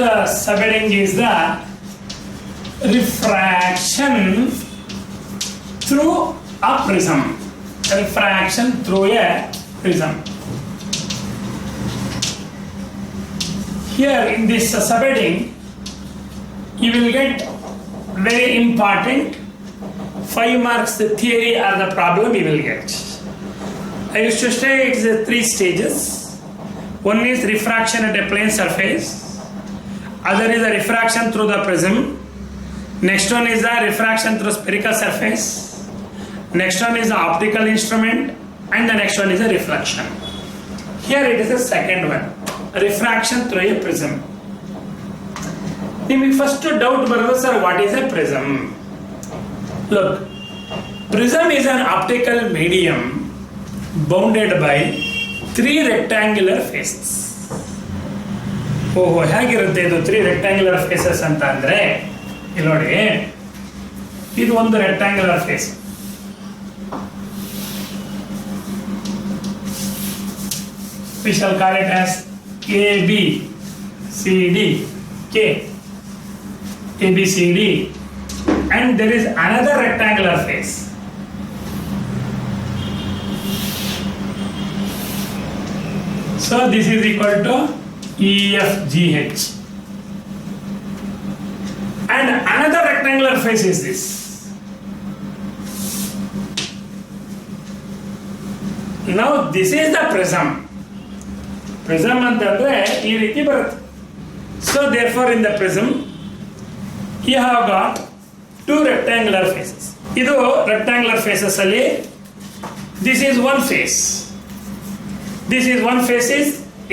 subheading is the refraction through a prism. Refraction through a prism. Here in this subheading, you will get very important 5 marks the theory or the problem you will get. I used to say it's 3 stages. One is refraction at a plane surface. Other is the refraction through the prism. Next one is the refraction through spherical surface. Next one is the optical instrument. And the next one is the reflection. Here it is the second one. Refraction through a prism. Nimage first doubt baradu, sir, what is a prism? Look, prism is an optical medium bounded by 3 rectangular faces. ಓಹೋ, ಹೇಗಿರುತ್ತೆ ಇದು 3 rectangular phases ಅಂತ ಅಂದ್ರೆ, ಇಲ್ಲಿ ನೋಡಿ, ಇದು ಒಂದು rectangular face. We shall call it as A, B, C, D, K, A, B, C, D, and there is another rectangular face. So this is equal to E, F, G, H, and another rectangular face is this. Now this is the prism. Prism ಅಂತಂದ್ರೆ ಈ ರೀತಿ ಬರುತ್ತೆ. So therefore in the prism you have got 2 rectangular faces. ಇದು rectangular faces ಅಲ್ಲಿ this is one face. This is one face is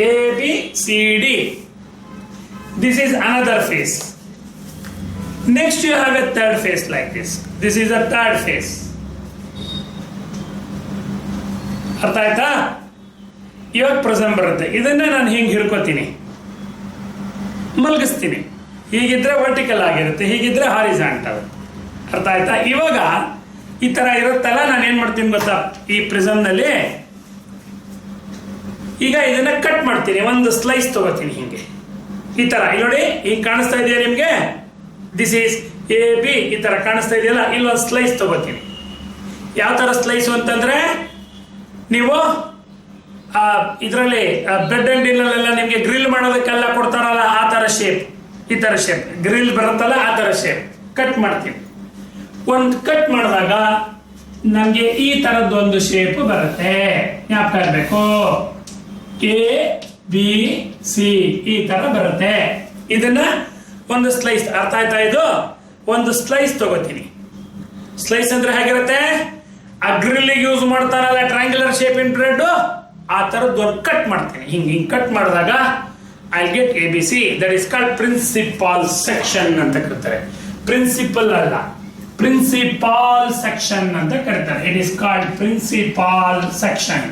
A, B, C, D. This is another face. Next you have a third face like this. This is a third face. ಅರ್ಥ ಆಯ್ತಾ? ಇವಾಗ prism ಬರುತ್ತೆ. ಇದನ್ನೇ ನಾನು ಹಿಂಗೆ ಹಿಡ್ಕೋತೀನಿ, ಮಲಗಿಸ್ತೀನಿ. ಹೀಗಿದ್ರೆ vertical ಆಗಿರುತ್ತೆ, ಹೀಗಿದ್ರೆ horizontal. ಅರ್ಥ ಆಯ್ತಾ? ಇವಾಗ ಈ ತರ ಇರುತ್ತಲ್ಲ, ನಾನು ಏನ್ ಮಾಡ್ತೀನಿ ಗೊತ್ತಾ, ಈ ಪ್ರಿಸಮ್ನಲ್ಲಿ ಈಗ ಇದನ್ನ ಕಟ್ ಮಾಡ್ತೀನಿ, ಒಂದು ಸ್ಲೈಸ್ ತಗೋತೀನಿ ಹಿಂಗೆ, ಈ ತರ. ಇಲ್ಲಿ ನೋಡಿ, ಈಗ ಕಾಣಿಸ್ತಾ ಇದೆಯಾ ನಿಮ್ಗೆ? ದಿಸ್ ಈಸ್ ಎ ಬಿ, ಈ ತರ ಕಾಣಿಸ್ತಾ ಇದೆಯಲ್ಲ, ಇಲ್ಲಿ ಒಂದು ಸ್ಲೈಸ್ ತಗೋತೀನಿ. ಯಾವ ತರ ಸ್ಲೈಸು ಅಂತಂದ್ರೆ, ನೀವು ಇದರಲ್ಲಿ ಬ್ರೆಡ್ ಅಂಡ್ ಡಿನ್ನಲ್ಲೆಲ್ಲ ನಿಮಗೆ ಗ್ರಿಲ್ ಮಾಡೋದಕ್ಕೆಲ್ಲ ಕೊಡ್ತಾರಲ್ಲ, ಆ ತರ ಶೇಪ್, ಈ ತರ ಶೇಪ್ ಗ್ರಿಲ್ ಬರುತ್ತಲ್ಲ, ಆ ತರ ಶೇಪ್ ಕಟ್ ಮಾಡ್ತೀನಿ. ಒಂದು ಕಟ್ ಮಾಡಿದಾಗ ನಮಗೆ ಈ ತರದ್ದೊಂದು ಶೇಪ್ ಬರುತ್ತೆ. ಜ್ಞಾಪಕ ಇರಬೇಕು, ಎ ಬಿ ಸಿ ಈ ತರ ಬರುತ್ತೆ. ಇದನ್ನ ಒಂದು ಸ್ಲೈಸ್, ಅರ್ಥ ಆಯ್ತಾ? ಇದು ಒಂದು ಸ್ಲೈಸ್ ತಗೋತೀನಿ. ಸ್ಲೈಸ್ ಅಂದ್ರೆ ಹೇಗಿರುತ್ತೆ, ಆ ಗ್ರಿಲ್ ಯೂಸ್ ಮಾಡ್ತಾರಲ್ಲ ಟ್ರಯಾಂಗ್ಯುಲರ್ ಶೇಪ್ ಇನ್ ಬ್ರೆಡ್, ಆ ತರದ್ದು ಒಂದು ಕಟ್ ಮಾಡ್ತೀನಿ. ಹಿಂಗೆ ಕಟ್ ಮಾಡಿದಾಗ I get A B C. That is called principal section ಅಂತ ಕರೀತಾರೆ. ಪ್ರಿನ್ಸಿಪಲ್ ಅಲ್ಲ, ಪ್ರಿನ್ಸಿಪಾಲ್ ಸೆಕ್ಷನ್ ಅಂತ ಕರೀತಾರೆ. It is called principal section.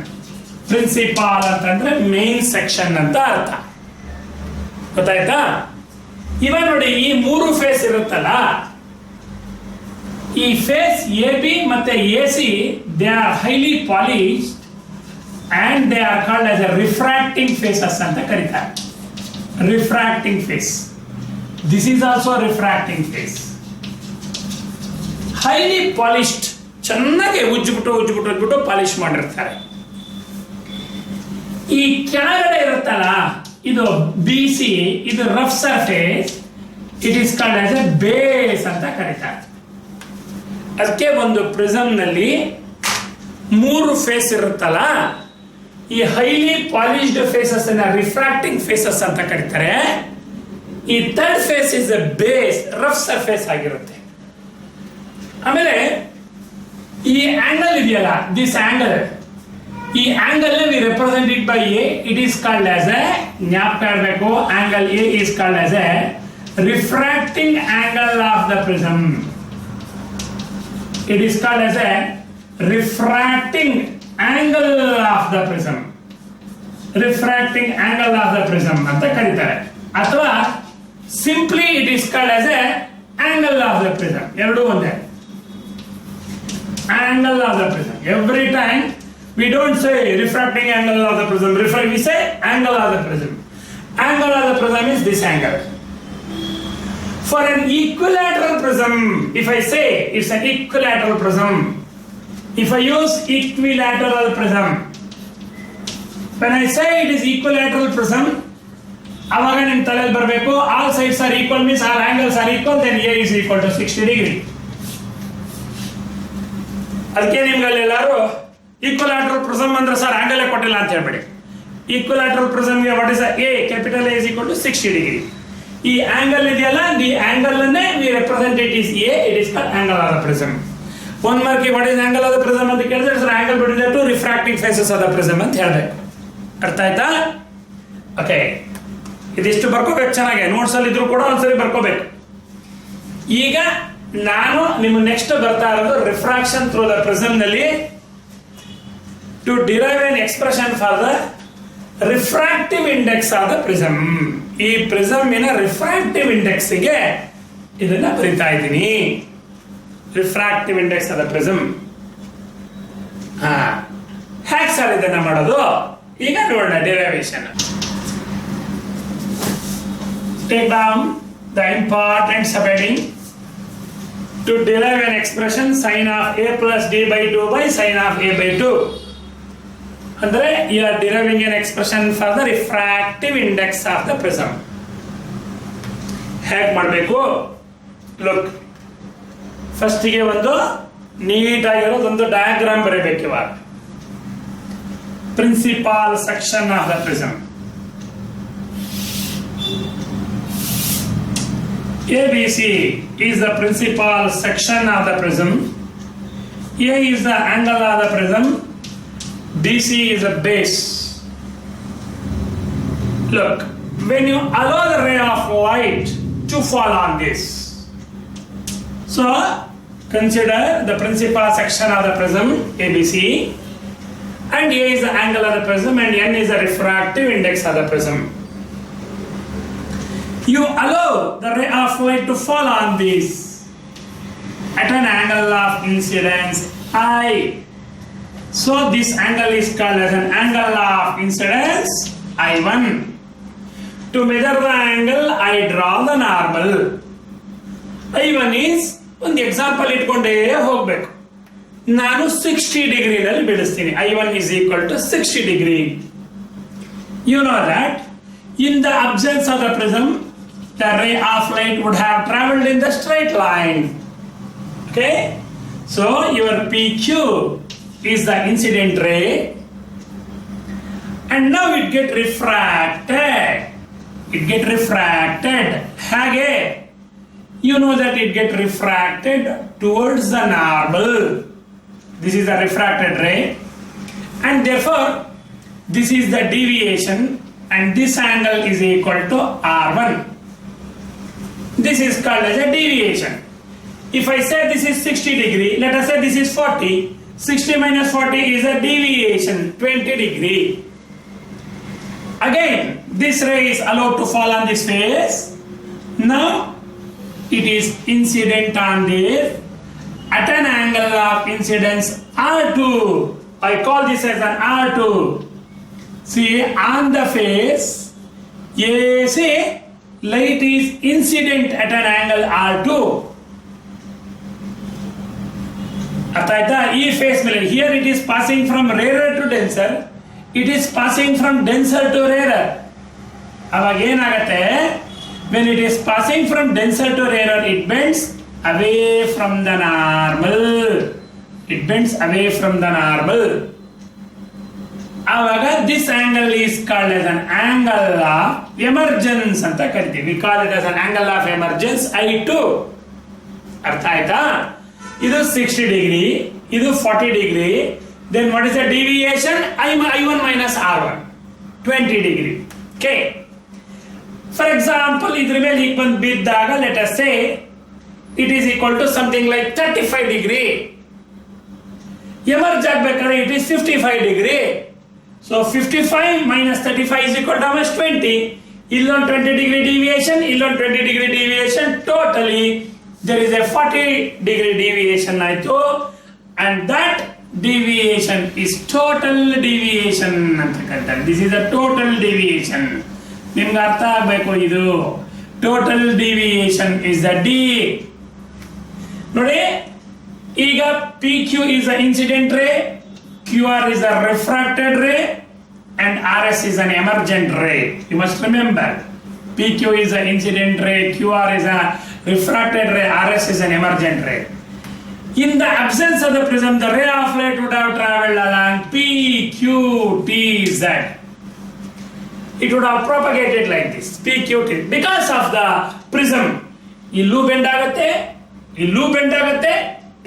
Principal ಅಂತಂದ್ರೆ ಮೇನ್ ಸೆಕ್ಷನ್ ಅಂತ ಅರ್ಥ. ಗೊತ್ತಾಯ್ತಾ? ಇವಾಗ ನೋಡಿ, ಈ 3 ಫೇಸ್ ಇರುತ್ತಲ್ಲ, ಈ ಫೇಸ್ ಎ ಬಿ ಮತ್ತೆ A C, they are highly polished and they are called as a refracting faces ಅಂತ ಕರೀತಾರೆ. Refracting face. This is also a refracting face. Highly polished, ಚೆನ್ನಾಗಿ ಉಜ್ಜಿಬಿಟ್ಟು ಪಾಲಿಶ್ ಮಾಡಿರ್ತಾರೆ. ಈ ಕೆಳಗಡೆ ಇರುತ್ತಲ್ಲ, ಇದು ಬಿ ಸಿ, ಇದು rough surface. It is called as A base ಅಂತ ಕರೀತಾರೆ. ಅದಕ್ಕೆ ಒಂದು ಪ್ರಿಸಮ್ ನಲ್ಲಿ 3 ಫೇಸ್ ಇರುತ್ತಲ್ಲ, ಈ ಹೈಲಿ ಪಾಲಿಶ್ಡ್ ಫೇಸಸ್ ಅನ್ನ ರಿಫ್ರಾಕ್ಟಿಂಗ್ ಫೇಸಸ್ ಅಂತ ಕರೀತಾರೆ. ಈ third face is a base, rough surface ಆಗಿರುತ್ತೆ. ಆಮೇಲೆ ಈ ಆಂಗಲ್ ಇದೆಯಲ್ಲ, ದಿಸ್ ಆಂಗಲ್, ಈ angle we represent it by A. It is called as A, ಜ್ಞಾಪಕ ಇರಬೇಕು, angle A is called as a refracting angle of the prism. It is called as a refracting angle of the prism. Refracting angle of the prism ಅಂತ ಕರೀತಾರೆ. ಅಥವಾ simply it is called as A angle of the prism. ಎರಡೂ ಒಂದೇ. Angle of the prism. Every time we don't say refracting angle of the prism, we say angle of the prism. Angle of the prism is this angle. For an equilateral prism, if I say it's an equilateral prism, if I use equilateral prism, when I say it is equilateral prism, ಅವಾಗ ನಿಮ್ಮ ತಲೆಯಲ್ಲಿ ಬರಬೇಕು all sides are equal means all angles are equal, then A is equal to 60 degree. ಅದಕ್ಕೆ ನಿಮ್ಗೆ ಎಲ್ಲರೂ equilateral prism ಅಂದ್ರೆ sir angle ಕೊಟ್ಟಿಲ್ಲ ಅಂತ ಹೇಳ್ಬೇಡಿ. ಈಕ್ವಲಾಟ್ರಲ್ ಪ್ರಿಸಮ್ಗೆ what is A capital A is equal to 60 degree. ಈ ಆಂಗಲ್ ಇದೆಯಲ್ಲ, ದಿ ಆಂಗಲ್ ಅನ್ನೇ we represent it is A, it is called angle of the prism. One mark what is angle of the prism ಅಂತ ಕೇಳಿದ್ರೆ sir angle between the two refracting faces of the prism ಅಂತ ಹೇಳ್ಬೇಕು. ಅರ್ಥ ಆಯ್ತಾ? Okay, ಇದಿಷ್ಟು ಬರ್ಕೋಬೇಕು ಚೆನ್ನಾಗಿ, notes ಅಲ್ಲಿ ಇದ್ರು ಕೂಡ ಒಂದ್ಸರಿ ಬರ್ಕೋಬೇಕು. ಈಗ ನಾನು ನಿಮ್ಮ ನೆಕ್ಸ್ಟ್ ಬರ್ತಾ ಇರೋದು ರಿಫ್ರಾಕ್ಷನ್ ಥ್ರೂ ದ ಪ್ರಿಸಮ್ ನಲ್ಲಿ to derive an expression for the refractive index of the prism. ಈ ಪ್ರಿಸಮ್ ಇನ ರಿಫ್ರಾಕ್ಟಿವ್ ಇಂಡೆಕ್ಸ್ ಗೆ ಇದನ್ನ ಬರಿತಾ ಇದ್ದೀನಿ. Refractive index of the prism ಹ್ಯಾಕ್ ಸರ್ ಇದನ್ನ ಮಾಡೋದು? ಈಗ ನೋಡೋಣ derivation. Take down the important subheading to derive an expression sin of a plus d by 2 by sin of a by 2. Andre you are deriving an expression for the refractive index of the prism. ಹೇಗೆ ಮಾಡಬೇಕು? Look, first ಗೆ ಒಂದು neat ಆಗಿರೋದು ಒಂದು diagram ಬರೀಬೇಕು. ಇವಾಗ principal section of the prism. ABC is the principal section of the prism. A is the angle of the prism. BC is the base. Look, when you allow the ray of light to fall on this, so consider the principal section of the prism ABC, and A is the angle of the prism, and N is the refractive index of the prism. You allow the ray of light to fall on this at an angle of incidence I. So this angle is called as an angle of incidence I1. To measure the angle, I draw the normal. I1 is ಒಂದು example ಇಟ್ಕೊಂಡೇ ಹೋಗ್ಬೇಕು. ನಾನು 60 degree ನಲ್ಲಿ ಬಿಡಿಸ್ತೀನಿ. I1 is equal to 60 degree. You know that in the absence of the prism, the ray of light would have traveled in the straight line. Okay, so your PQ is the incident ray, and now it get refracted. Hage, you know that it get refracted towards the normal. This is the refracted ray, and therefore this is the deviation, and this angle is equal to R1. This is called as a deviation. If I say this is 60 degree, let us say this is 40. 60 minus 40 is a deviation, 20 degree. Again, this ray is allowed to fall on this face. Now, it is incident on this at an angle of incidence R2. I call this as an R2. See, on the face, AC light is incident at an angle R2. ಅರ್ಥ ಆಯ್ತಾ? ಈ face ಮೇಲೆ here it is passing from rarer to denser, it is passing from denser to rarer. ಅವಾಗ ಏನಾಗುತ್ತೆ? when it is passing from denser to rarer, it bends away from the normal. ಆವಾಗ this angle is called as an angle of emergence ಅಂತ ಕರಿತೀವಿ. we call it as an angle of emergence I2. ಅರ್ಥ ಆಯ್ತಾ? ಇದು 60 degree, ಇದು 40 degree. then what is the deviation? I1 minus R1, 20 degree. okay, for example ಇದ್ರ ಮೇಲೆ ಹೀಗೆ ಬಂದು ಬಿದ್ದಾಗ let us say it is equal to something like 35 degree. Emerge ಆಗ್ಬೇಕಾದ್ರೆ it is 55 degree. So 55 minus 35 is equal to how much? 20. Illon 20 degree deviation, illon 20 degree deviation. Totally there is a 40 degree deviation ಆಯ್ತು, and that deviation is total deviation ಅಂತ ಕರೀತಾರೆ. This is a total deviation. ನಿಮ್ಗೆ ಅರ್ಥ ಆಗಬೇಕು ಇದು. Total deviation is the D. ನೋಡಿ, ಈಗ P Q is a incident ray, Q R is a refracted ray, and RS is an emergent ray. You must remember, PQ is an incident ray, QR is a refracted ray, RS is an emergent ray. In the absence of the prism, the ray of light would have traveled along P, Q, T, Z. It would have propagated like this, P, Q, T. Because of the prism, illu bend ಆಗುತ್ತೆ,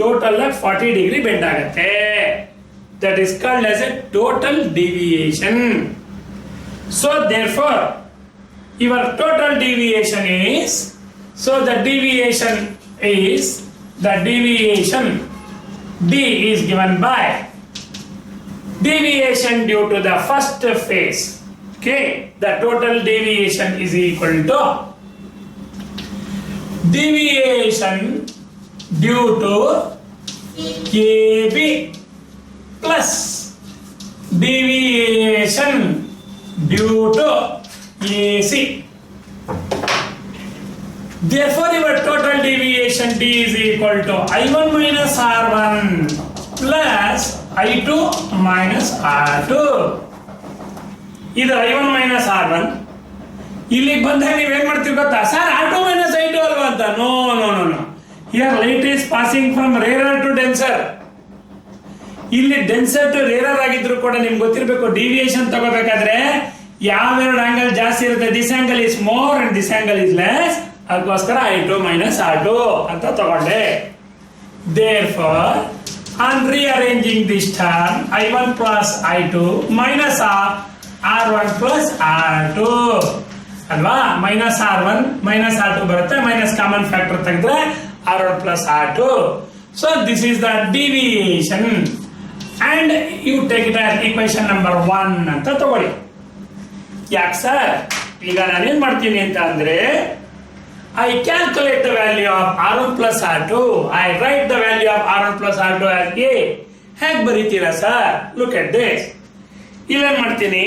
total 40 degree bend ಆಗುತ್ತೆ. That is called as a total deviation. So therefore, your total deviation is, the deviation D is given by deviation due to the first phase. Okay, the total deviation is equal to deviation due to KB plus deviation due to AC. Therefore, your total deviation D is equal to I1 minus R1 plus I2 minus R2. ಇದು I1 minus R1. ಇಲ್ಲಿಗೆ ಬಂದಾಗ ನೀವೇನ್ ಮಾಡ್ತೀವಿ ಗೊತ್ತಾ? Sir R2 minus I2 ಅಲ್ವಾ ಅಂತ. No. Here light is passing from rarer to denser. ಇಲ್ಲಿ denser to rarer ಆಗಿದ್ರು ಕೂಡ ನಿಮ್ಗೆ ಗೊತ್ತಿರಬೇಕು, ಡಿವಿಯೇಷನ್ ತಗೋಬೇಕಾದ್ರೆ ಯಾವೆರಡು ಆಂಗಲ್ ಜಾಸ್ತಿ ಇರುತ್ತೆ, this angle is more and this angle is less, ಅದಕ್ಕೋಸ್ಕರ I2 minus R2 ಅಂತ ತಗೊಂಡೆ. Therefore, on rearranging this term, I1 plus I2 minus R1 plus R2 ಅಲ್ವಾ, ಮೈನಸ್ R1 ಮೈನಸ್ R2 ಬರುತ್ತೆ, ಮೈನಸ್ ಕಾಮನ್ ಫ್ಯಾಕ್ಟರ್ ತೆಗೆದ್ರೆ R1 plus R2. So this is the deviation. And you take it as equation number 1 ಅಂತ ತಗೊಳ್ಳಿ. ಯಾಕೆ sir? ಈಗ ನಾನೇನ್ ಮಾಡ್ತೀನಿ ಅಂತ ಅಂದ್ರೆ, I calculate the value of R1 plus R2. I write the value of R1 plus R2 as A. ಹೇಗೆ ಬರೀತೀರಾ sir? Look at this. ಇಲ್ಲೇನ್ ಮಾಡ್ತೀನಿ,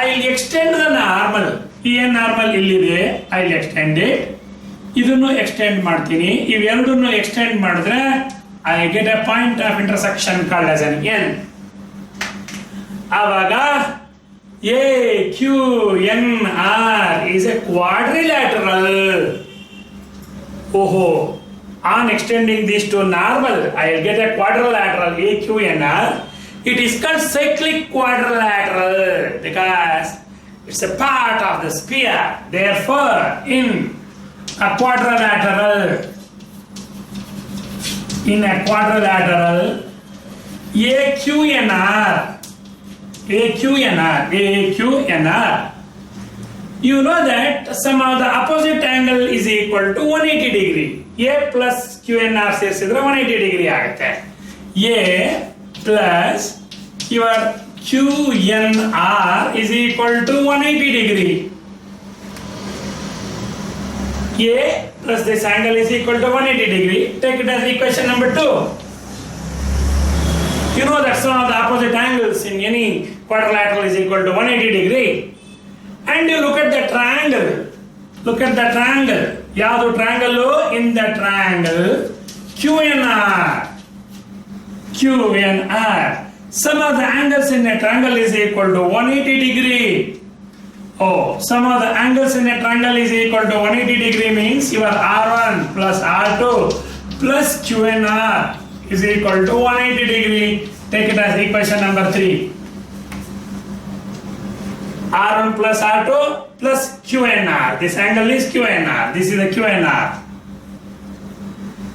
I will extend the normal. ಏನ್ ನಾರ್ಮಲ್ ಇಲ್ಲಿದೆ, I will extend it. ಇದನ್ನು extend ಮಾಡ್ತೀನಿ. ಇವೆರಡನ್ನು extend ಮಾಡಿದ್ರೆ I get a point of intersection called as an N. ಆವಾಗ A, Q, N, R is a quadrilateral. On extending these to normal, I will get a quadrilateral A, Q, N, R. It is called cyclic quadrilateral because it's a part of the sphere. Therefore, in a quadrilateral, AQNR, you know that some of the opposite angle is equal to 180 degree. A plus QNR ಸೇರಿಸಿದ್ರೆ 180 degree ಆಗುತ್ತೆ. A plus your QNR is equal to 180 degree. A plus this angle is equal to 180 degree. Take it as equation number 2. You know that some of the opposite angles in any quadrilateral is equal to 180 degree. And you look at the triangle. ಯಾವುದು triangle? In the triangle QNR. Some of the angles in a triangle is equal to 180 degree. Some of the angles in a triangle is equal to 180 degree means your R1 plus R2 plus QNR is equal to 180 degree. Take it as equation number 3. R1 plus R2 plus QNR. This angle is QNR. This is the QNR.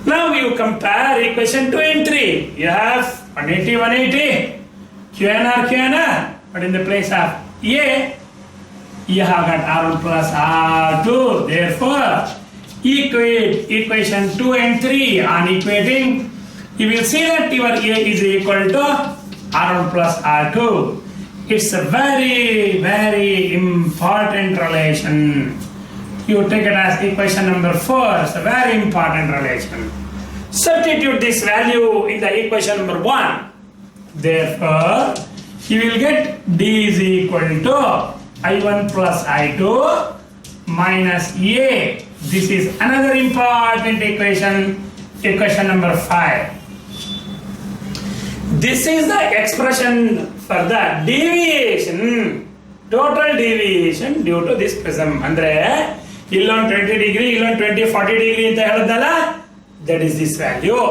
Now you compare equation 2 and 3. You have 180, QNR. But in the place of A, you have got R1 plus R2. Therefore, equate equation 2 and 3. On equating, you will see that your A is equal to R1 plus R2. It's a very, very important relation. You take it as equation number 4. It's a very important relation. Substitute this value in the equation number 1. Therefore, you will get D is equal to I1 plus I2 minus a. This is another important equation, equation number 5. This is the expression for the deviation, total deviation due to this prism. ಅಂದ್ರೆ ಇಲ್ಲೊಂದು 20 degree ಇಲ್ಲೊಂದು 20 40 degree ಅಂತ ಹೇಳಿದ್ನಲ್ಲ, that is this value.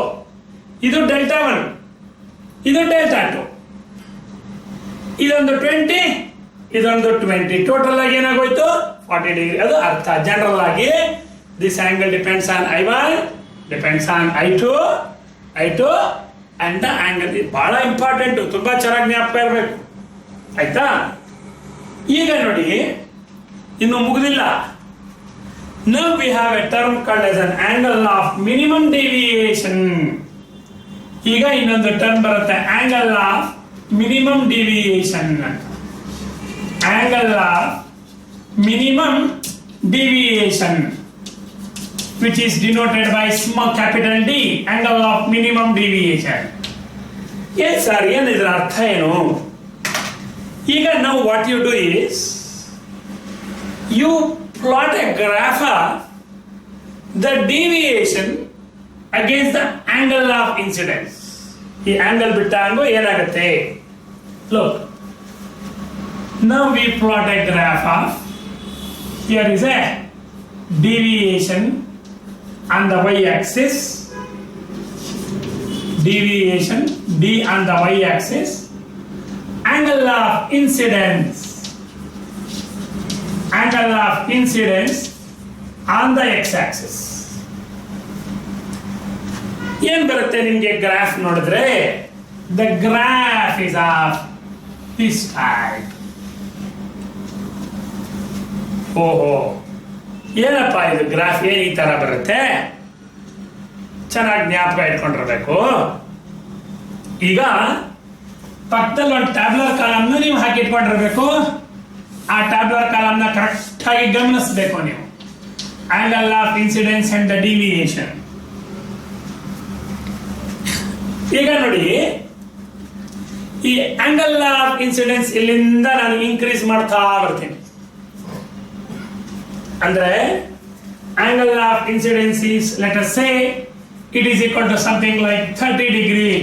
ಇದು delta 1, ಇದು delta 2, ಇದೊಂದು 20, ಇದೊಂದು 20, total ಆಗಿ ಏನಾಗೋಯ್ತು 40 ಡಿಗ್ರಿ. ಅದು ಅರ್ಥ. ಜನರಲ್ ಆಗಿ this angle depends on I1, depends on I2 and the angle. ಬಹಳ ಇಂಪಾರ್ಟೆಂಟ್, ತುಂಬಾ ಚೆನ್ನಾಗಿ ಜ್ಞಾಪಕ ಇರಬೇಕು, ಆಯ್ತಾ? ಈಗ ನೋಡಿ, ಇನ್ನು ಮುಗಿದಿಲ್ಲ. Now we have a term called as an angle of minimum deviation. ಈಗ ಇನ್ನೊಂದು ಟರ್ಮ್ ಬರುತ್ತೆ, angle of minimum deviation. Angle of minimum deviation, which is denoted by small capital D, angle of minimum deviation. Yes sir, ಇದರ ಅರ್ಥ ಏನು? ಈಗ now what you do is you plot a graph of the deviation against the angle of incidence. ಈ angle ಬಿಟ್ಟಾಗ ಏನಾಗುತ್ತೆ? Look, now we plot a graph of, here is a deviation on the y-axis, deviation D on the y-axis, angle of incidence, angle of incidence on the x-axis. ಏನ್ ಬರುತ್ತೆ ನಿಮ್ಗೆ graph ನೋಡಿದ್ರೆ? the graph is of this type. ಓಹೋ, ಏನಪ್ಪ ಇದು graph? ಏನ್ ಈ ತರ ಬರುತ್ತೆ? ಚೆನ್ನಾಗಿ ಜ್ಞಾಪಕ ಇಟ್ಕೊಂಡಿರ್ಬೇಕು. ಈಗ ಪಕ್ಕದಲ್ಲಿ ಒಂದು ಟ್ಯಾಬ್ಲರ್ ಕಾಲಮ್ನ ನೀವು ಹಾಕಿಟ್ಕೊಂಡಿರ್ಬೇಕು. ಆ ಟ್ಯಾಬ್ಲರ್ ಕಾಲಮ್ನ ಕರೆಕ್ಟ್ ಆಗಿ ಗಮನಿಸಬೇಕು ನೀವು. Angle of incidence and the deviation. ಈಗ ನೋಡಿ, ಈ ಆಂಗಲ್ ಆಫ್ ಇನ್ಸಿಡೆನ್ಸ್ ಇಲ್ಲಿಂದ ನಾನು ಇನ್ಕ್ರೀಸ್ ಮಾಡ್ತಾ ಬರ್ತೀನಿ. ಅಂದ್ರೆ angle of incidence is, let us say, it is equal to something like 30 degree.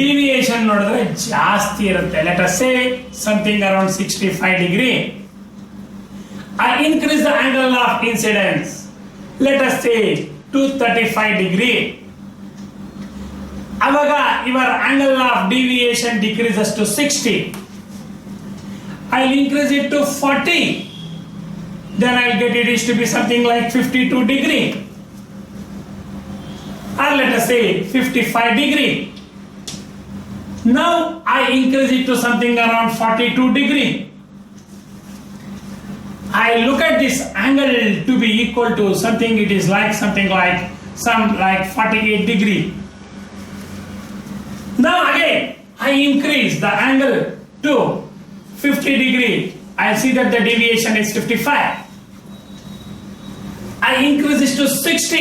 Deviation ನೋಡಿದ್ರೆ ಜಾಸ್ತಿ ಇರುತ್ತೆ. let us say something around 65 degree. I increase the angle of incidence, let us say to 35 degree. ಅವಾಗ your angle of deviation decreases to 60. I'll increase it to 40. Then I'll get it is to be something like 52 degree, or let us say 55 degree. Now I increase it to something around 42 degree. I look at this angle to be equal to something, it is like something like 48 degree. Now again I increase the angle to 50 degree. I see that the deviation is 55. I increase it to 60.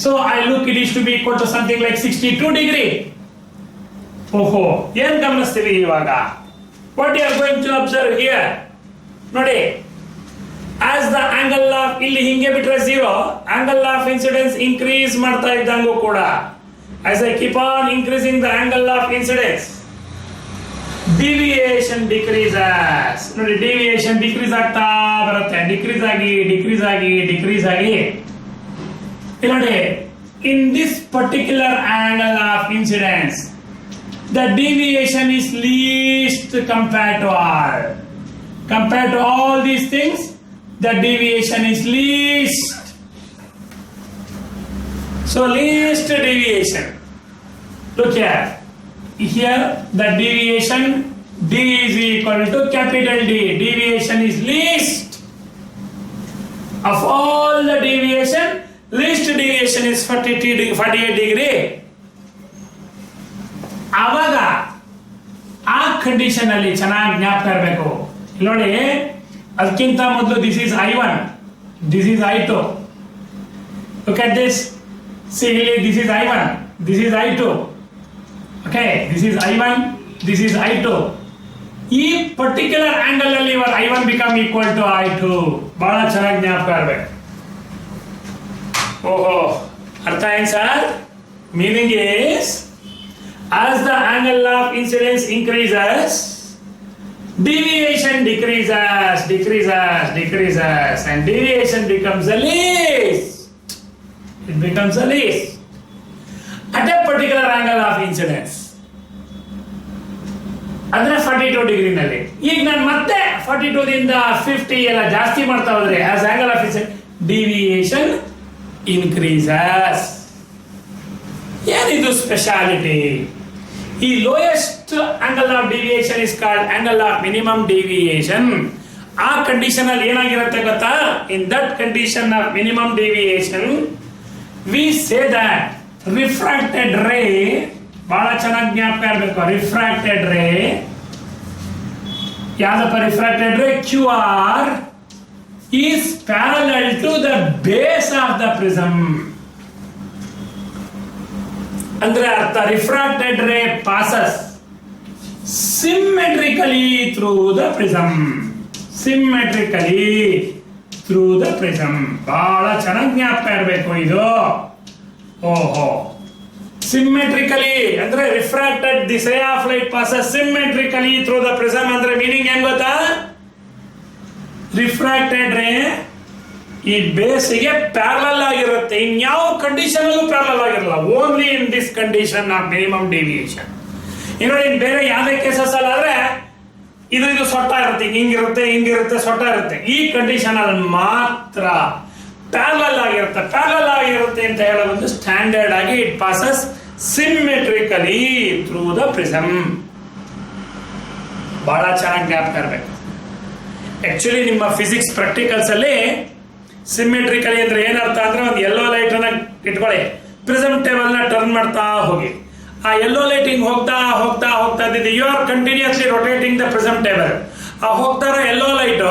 So I look, it is to be equal to something like 62 degree. ಓಹೋ, ಏನ್ ಗಮನಿಸ್ತೀವಿ ಇವಾಗ? What you are going to observe here, ನೋಡಿ, as the angle of, ಇಲ್ಲಿ ಹಿಂಗೆ ಬಿಟ್ರೆ 0, angle of incidence increase ಮಾಡ್ತಾ ಇದ್ದಂಗೂ ಕೂಡ, as I keep on increasing the angle of incidence, deviation decreases. ನೋಡಿ, deviation decrease ಆಗ್ತಾ ಬರುತ್ತೆ, decrease ಆಗಿ ನೋಡಿ, in this particular angle of incidence the deviation is least compared to all these things. The deviation is least. So least deviation, look here the deviation D is equal to capital D. Deviation is least of all the deviation. Least deviation is 48 degree. ಆವಾಗ ಆ condition ಅಲ್ಲಿ ಚೆನ್ನಾಗಿ ಜ್ಞಾಪಕ ಇರಬೇಕು. ನೋಡಿ, ಅದಕ್ಕಿಂತ ಮೊದಲು this is I1, this is I2. Look at this. See, this is I1, this is I2. Okay, this is I1, this is I2. ಈ ಪರ್ಟಿಕ್ಯುಲರ್ ಆಂಗಲ್ ಅಲ್ಲಿ ಇವರ್ I1 become equal to I2. ಬಹಳ ಚೆನ್ನಾಗಿ ಜ್ಞಾಪಕ ಇರಬೇಕು. ಓಹೋ, ಅರ್ಥ ಏನ್ sir? Meaning is as the angle of incidence increases, deviation decreases and deviation becomes a least. It becomes a least at a particular angle of incidence. ಅಂದ್ರೆ 42 degree ನಲ್ಲಿ. ಈಗ ನಾನು ಮತ್ತೆ 42 ದಿಂದ 50 ಎಲ್ಲ ಜಾಸ್ತಿ ಮಾಡ್ತಾ ಹೋದ್ರೆ as angle of incidence deviation increases. ಏನಿದು ಸ್ಪೆಷಾಲಿಟಿ? ಈ lowest angle of deviation is called angle of minimum deviation. ಆ ಕಂಡೀಷನ್ ಅಲ್ಲಿ ಏನಾಗಿರುತ್ತೆ ಗೊತ್ತಾ? ಇನ್ that condition of minimum deviation we say that refracted ರೇ, ಬಹಳ ಚೆನ್ನಾಗಿ ಜ್ಞಾಪಕ ಇರಬೇಕು, ರಿಫ್ರಾಕ್ಟೆಡ್ ರೇ ಯಾವ್ದಪ್ಪ? ರಿಫ್ರಾಕ್ಟೆಡ್ ರೇ QR is parallel to the base of the prism. ಅಂದ್ರೆ ಅರ್ಥ, refracted ray passes symmetrically through the prism. Symmetrically through the prism. ಬಹಳ ಚೆನ್ನಾಗಿ ಜ್ಞಾಪಕ ಇರಬೇಕು ಇದು. ಓಹೋ, ಸಿಮ್ಮೆಟ್ರಿಕಲಿ ಅಂದ್ರೆ refracted this ray of light passes symmetrically through the prism. ಅಂದ್ರೆ ಮೀನಿಂಗ್ ಏನ್ ಗೊತ್ತಾ? ರಿಫ್ರಾಕ್ಟೆಡ್ ರೇ ಈ ಬೇಸಿಗೆ ಪ್ಯಾರಲಲ್ ಆಗಿರುತ್ತೆ. ಇನ್ಯಾವ ಕಂಡೀಷನ್ ಅಲ್ಲೂ ಪ್ಯಾರಲಲ್ ಆಗಿರಲ್ಲ, only in this condition of minimum deviation. ನೋಡಿ, ಬೇರೆ ಯಾವುದೇ ಕೇಸಸ್ ಅಲ್ಲಾದ್ರೆ ಇದು ಸೊಟ್ಟ ಇರುತ್ತೆ, ಹಿಂಗಿರುತ್ತೆ ಸೊಟ್ಟ ಇರುತ್ತೆ. ಈ ಕಂಡೀಷನ್ ಅಲ್ಲಿ ಮಾತ್ರ ಪ್ಯಾರಲಲ್ ಆಗಿರುತ್ತೆ ಅಂತ ಹೇಳೋ ಒಂದು ಸ್ಟ್ಯಾಂಡರ್ಡ್ ಆಗಿ it passes symmetrically through the prism. ಬಹಳ ಚೆನ್ನಾಗಿ ಜ್ಞಾಪಕ ಇರಬೇಕು. ಆಕ್ಚುಲಿ ನಿಮ್ಮ ಫಿಸಿಕ್ಸ್ ಪ್ರಾಕ್ಟಿಕಲ್ಸ್ ಅಲ್ಲಿ ಸಿಮ್ಮೆಟ್ರಿಕಲಿ ಅಂದ್ರೆ ಏನರ್ಥ ಅಂದ್ರೆ, ಒಂದು ಯೆಲ್ಲೋ ಲೈಟ್ ಅನ್ನ ಇಟ್ಕೊಳ್ಳಿ, ಪ್ರಿಸಮ್ ಟೇಬಲ್ ನ ಟರ್ನ್ ಮಾಡ್ತಾ ಹೋಗಿ. ಆ ಯೆಲ್ಲೋ ಲೈಟ್ ಹಿಂಗ್ ಹೋಗ್ತಾ ಇದ್ದಿದ್ದು, you are continuously rotating the prism table. ಆ ಹೋಗ್ತಾ ಇರೋ ಯೆಲ್ಲೋ ಲೈಟ್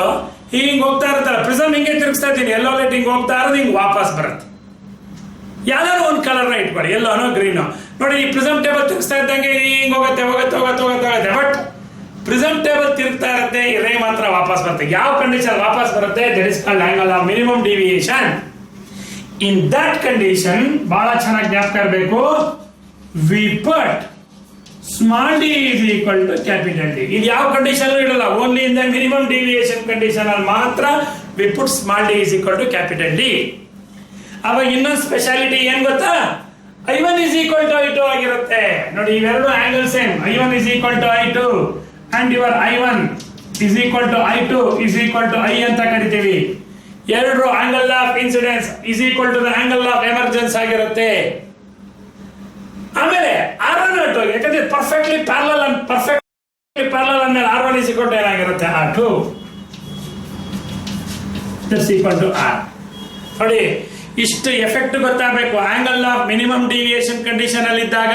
ಹಿಂಗ್ ಹೋಗ್ತಾ ಇರುತ್ತಲ್ಲ, ಪ್ರಿಸಮ್ ಹಿಂಗೆ ತಿರುಗಿಸ್ತಾ ಇದ್ದೀನಿ, ಯೆಲ್ಲೋ ಲೈಟ್ ಹಿಂಗ್ ಹೋಗ್ತಾ ಇರೋದು ಹಿಂಗ್ ವಾಪಸ್ ಬರುತ್ತೆ. ಯಾವ್ದಾದ್ರು ಒಂದು ಕಲರ್ನ ಇಟ್ಕೊಳ್ಳಿ, ಯೆಲ್ಲೋನೋ ಗ್ರೀನೋ. ನೋಡಿ, ಈ ಪ್ರಿಸಮ್ ಟೇಬಲ್ ತಿರುಗಿಸ್ತಾ ಇದ್ದಂಗೆ ಹಿಂಗ್ ಹೋಗುತ್ತೆ, ಬಟ್ ಪ್ರಿಸಮ್ ಟೇಬಲ್ ತಿರುಗ್ತಾ ಇರುತ್ತೆ, ರೇ ಮಾತ್ರ ವಾಪಸ್ ಬರುತ್ತೆ. ಯಾವ ಕಂಡೀಷನ್ ವಾಪಸ್ ಬರುತ್ತೆ? That is called angle of minimum deviation. In that condition ಬಹಳ ಚೆನ್ನಾಗಿ ಜ್ಞಾಪಕ ಇರಬೇಕು, we put small d is equal to capital D. ಇದು ಯಾವ ಕಂಡೀಷನ್ ಇಡಲ್ಲ, only in the minimum deviation condition ಅಲ್ಲಿ ಮಾತ್ರ we put small d is equal to capital D. ಅವಾಗ ಇನ್ನೊಂದು ಸ್ಪೆಷಾಲಿಟಿ ಏನ್ ಗೊತ್ತಾ? I1 is equal to I2 ಆಗಿರುತ್ತೆ. ನೋಡಿ, ಇವೆರಡು angle same. I1 is equal to I2 and your I1 is equal to I2 is equal to I ಅಂತ ಕರಿತೀವಿ. ಎರಡು angle of incidence is equal to the angle of emergence ಆಗಿರುತ್ತೆ. ಆಮೇಲೆ R1 R2, ಯಾಕಂದ್ರೆ perfectly parallel ಅಂದ್ಮೇಲೆ R1 is equal to ಏನಾಗಿರುತ್ತೆ? R2 is equal to R. ನೋಡಿ, ಇಷ್ಟು ಎಫೆಕ್ಟ್ ಗೊತ್ತಾಗಬೇಕು. Angle of minimum deviation condition ಅಲ್ಲಿ ಇದ್ದಾಗ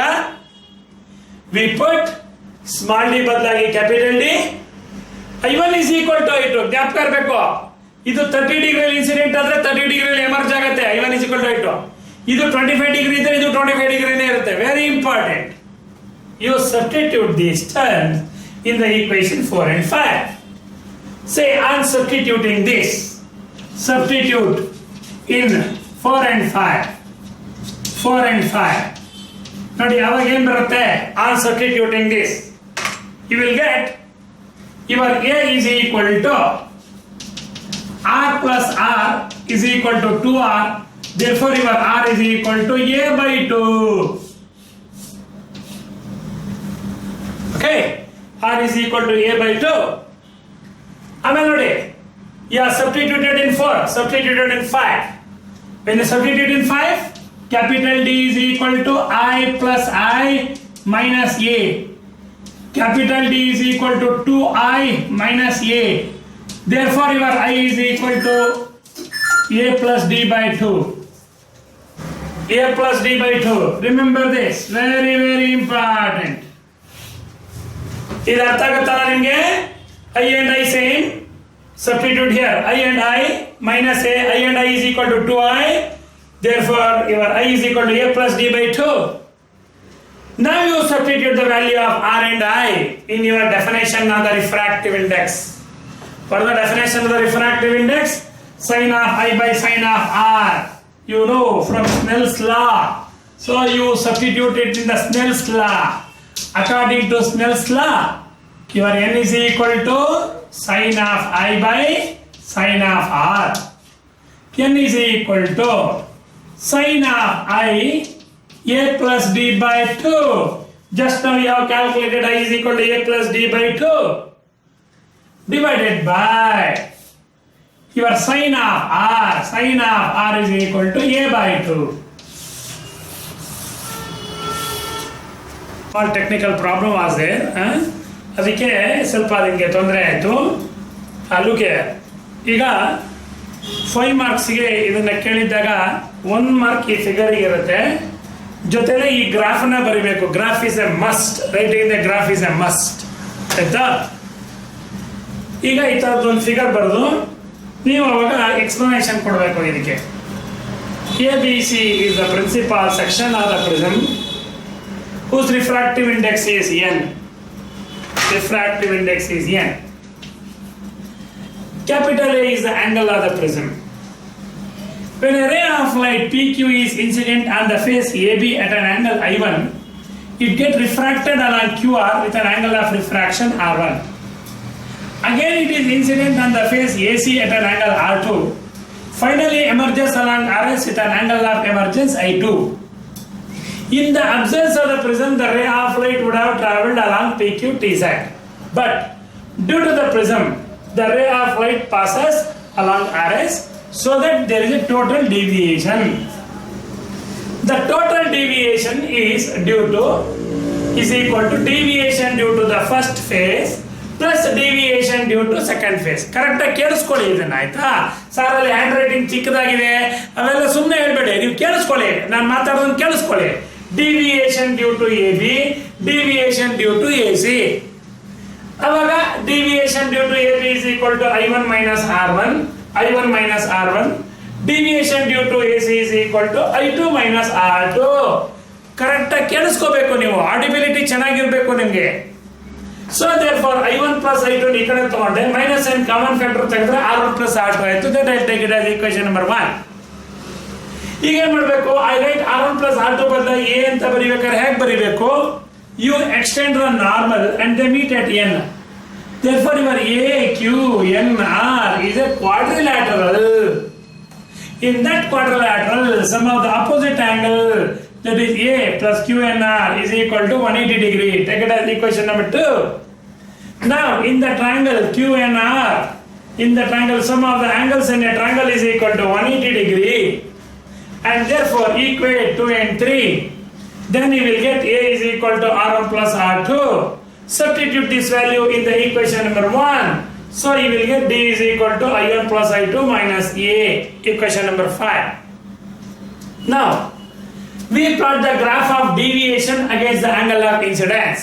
ವಿ ಪುಟ್ ಸ್ಮಾಲ್ ಡಿ ಬದಲಾಗಿ capital D. I1 is equal to I2 ಜ್ಞಾಪಕ ಇರಬೇಕು. ಇದು 30 ಡಿಗ್ರಿ ಇನ್ಸಿಡೆಂಟ್ ಆದ್ರೆ 30 ಡಿಗ್ರಿ ಎಮರ್ಜ್ ಆಗುತ್ತೆ. I1 is equal to I2. ಇದು 25 ಡಿಗ್ರಿ ಇದ್ರೆ ಇದು 25 ಡಿಗ್ರಿನೇ ಇರುತ್ತೆ. Very important. You substitute these terms in the equation 4 and 5. Say I am substituting this. Substitute in 4 and 5. ನೋಡಿ, ಅವಾಗ ಏನ್ ಬರುತ್ತೆ? I am substituting this. You will get your A is equal to R plus R is equal to 2R. Therefore, your R is equal to A by 2. Okay, R is equal to A by 2. ಆಮೇಲೆ ನೋಡಿ, you are substituted in 4, substituted in 5. When you substitute in 5, capital D is equal to I plus I minus A. Capital D is equal to 2I minus A. Therefore, your I is equal to A plus D by 2. A plus D by 2. Remember this. Very, very important. ಇದು ಅರ್ಥ ಆಗುತ್ತಲ್ಲ ನಿಮಗೆ? I and I same. Substitute here. I and I minus A. I and I is equal to 2I. Therefore, your I is equal to A plus D by 2. Now you substitute the value of R and I in your definition of the refractive index. For the definition of the refractive index, sin of I by sin of R, you know from Snell's law. So you substitute it in the Snell's law. According to Snell's law, your n is equal to sin of I by sin of R. N is equal to sin of I a plus d by 2. Just now you have calculated I is equal to a plus d by 2 divided by your sin of R. Sin of R is equal to a by 2. Small technical problem was there. ಅದಕ್ಕೆ ಸ್ವಲ್ಪ ಅದಕ್ಕೆ ತೊಂದರೆ ಆಯಿತು. ಅಲ್ಲಿಗೆ ಈಗ 5 ಮಾರ್ಕ್ಸ್ಗೆ ಇದನ್ನ ಕೇಳಿದ್ದಾಗ 1 mark ಈ ಫಿಗರ್ಗೆ ಇರುತ್ತೆ. ಜೊತೆಗೆ ಈ ಗ್ರಾಫ್ನ ಬರೀಬೇಕು. Graph is A must. Writing the graph is A must. ಆಯ್ತಾ? ಈಗ ಈ ಥರದ್ದು ಒಂದು ಫಿಗರ್ ಬರೆದು ನೀವು ಅವಾಗ ಎಕ್ಸ್ಪ್ಲನೇಷನ್ ಕೊಡಬೇಕು ಇದಕ್ಕೆ. A B C is the principal section of the prism whose refractive index is n. Refractive index is n. Capital A is the angle of the prism. When a ray of light PQ is incident on the face AB at an angle I1, it gets refracted along QR with an angle of refraction R1. Again it is incident on the face AC at an angle R2. Finally emerges along RS with an angle of emergence I2. In the absence of the prism, the ray of light would have travelled along PQ TZ. But due to the prism, the ray of light passes along RS, so that there is a total deviation. The total deviation is equal to deviation due to the first phase plus deviation due to second phase. Correct ಆಗಿ ಕೇಳಿಸ್ಕೊಳ್ಳಿ ಇದನ್ನ, ಆಯ್ತಾ? Sir ಅಲ್ಲಿ hand writing ಚಿಕ್ಕದಾಗಿದೆ ಅವೆಲ್ಲ ಸುಮ್ಮನೆ ಹೇಳ್ಬೇಡಿ, ನೀವು ಕೇಳಿಸ್ಕೊಳ್ಳಿ, ನಾನು ಮಾತಾಡೋದನ್ನ ಕೇಳಿಸ್ಕೊಳ್ಳಿ. Deviation due to A B, deviation due to A C. ಅವಾಗ deviation due to A B is equal to I1 minus R1, I1 minus R1. Deviation due to AC is equal to I2 minus R2. Correct ಆಗಿ ಕೇಳಿಸ್ಕೋಬೇಕು ನೀವು, ಆಡಿಬಿಲಿಟಿ ಚೆನ್ನಾಗಿರ್ಬೇಕು ನಿಮಗೆ. So therefore I1 plus I2 ಈ ಕಡೆ ತಗೊಂಡೆ, minus and common factor ತೆಗೆದ್ರೆ R1 plus R2 ಆಯ್ತು. That I take it as equation number 1. ಈಗ ಏನ್ ಮಾಡಬೇಕು? I right R1 plus R2 ಬದಲ A ಅಂತ ಬರೀಬೇಕಾದ್ರೆ ಹೇಗೆ ಬರೀಬೇಕು? You extend the normal and they meet at n. Therefore your AQNR is a quadrilateral. In that quadrilateral, sum of the opposite angle, that is A plus QNR, is equal to 180 degree. Take it as equation number 2. Now in the triangle QNR, in the triangle sum of the angles in a triangle is equal to 180 degree, and therefore equate 2 and 3. Then you will get A is equal to R1 plus R2. Substitute this value in the equation number 1. So you will get D is equal to I1 plus I2 minus A, equation number 5. Now, we plot the graph of deviation against the angle of incidence.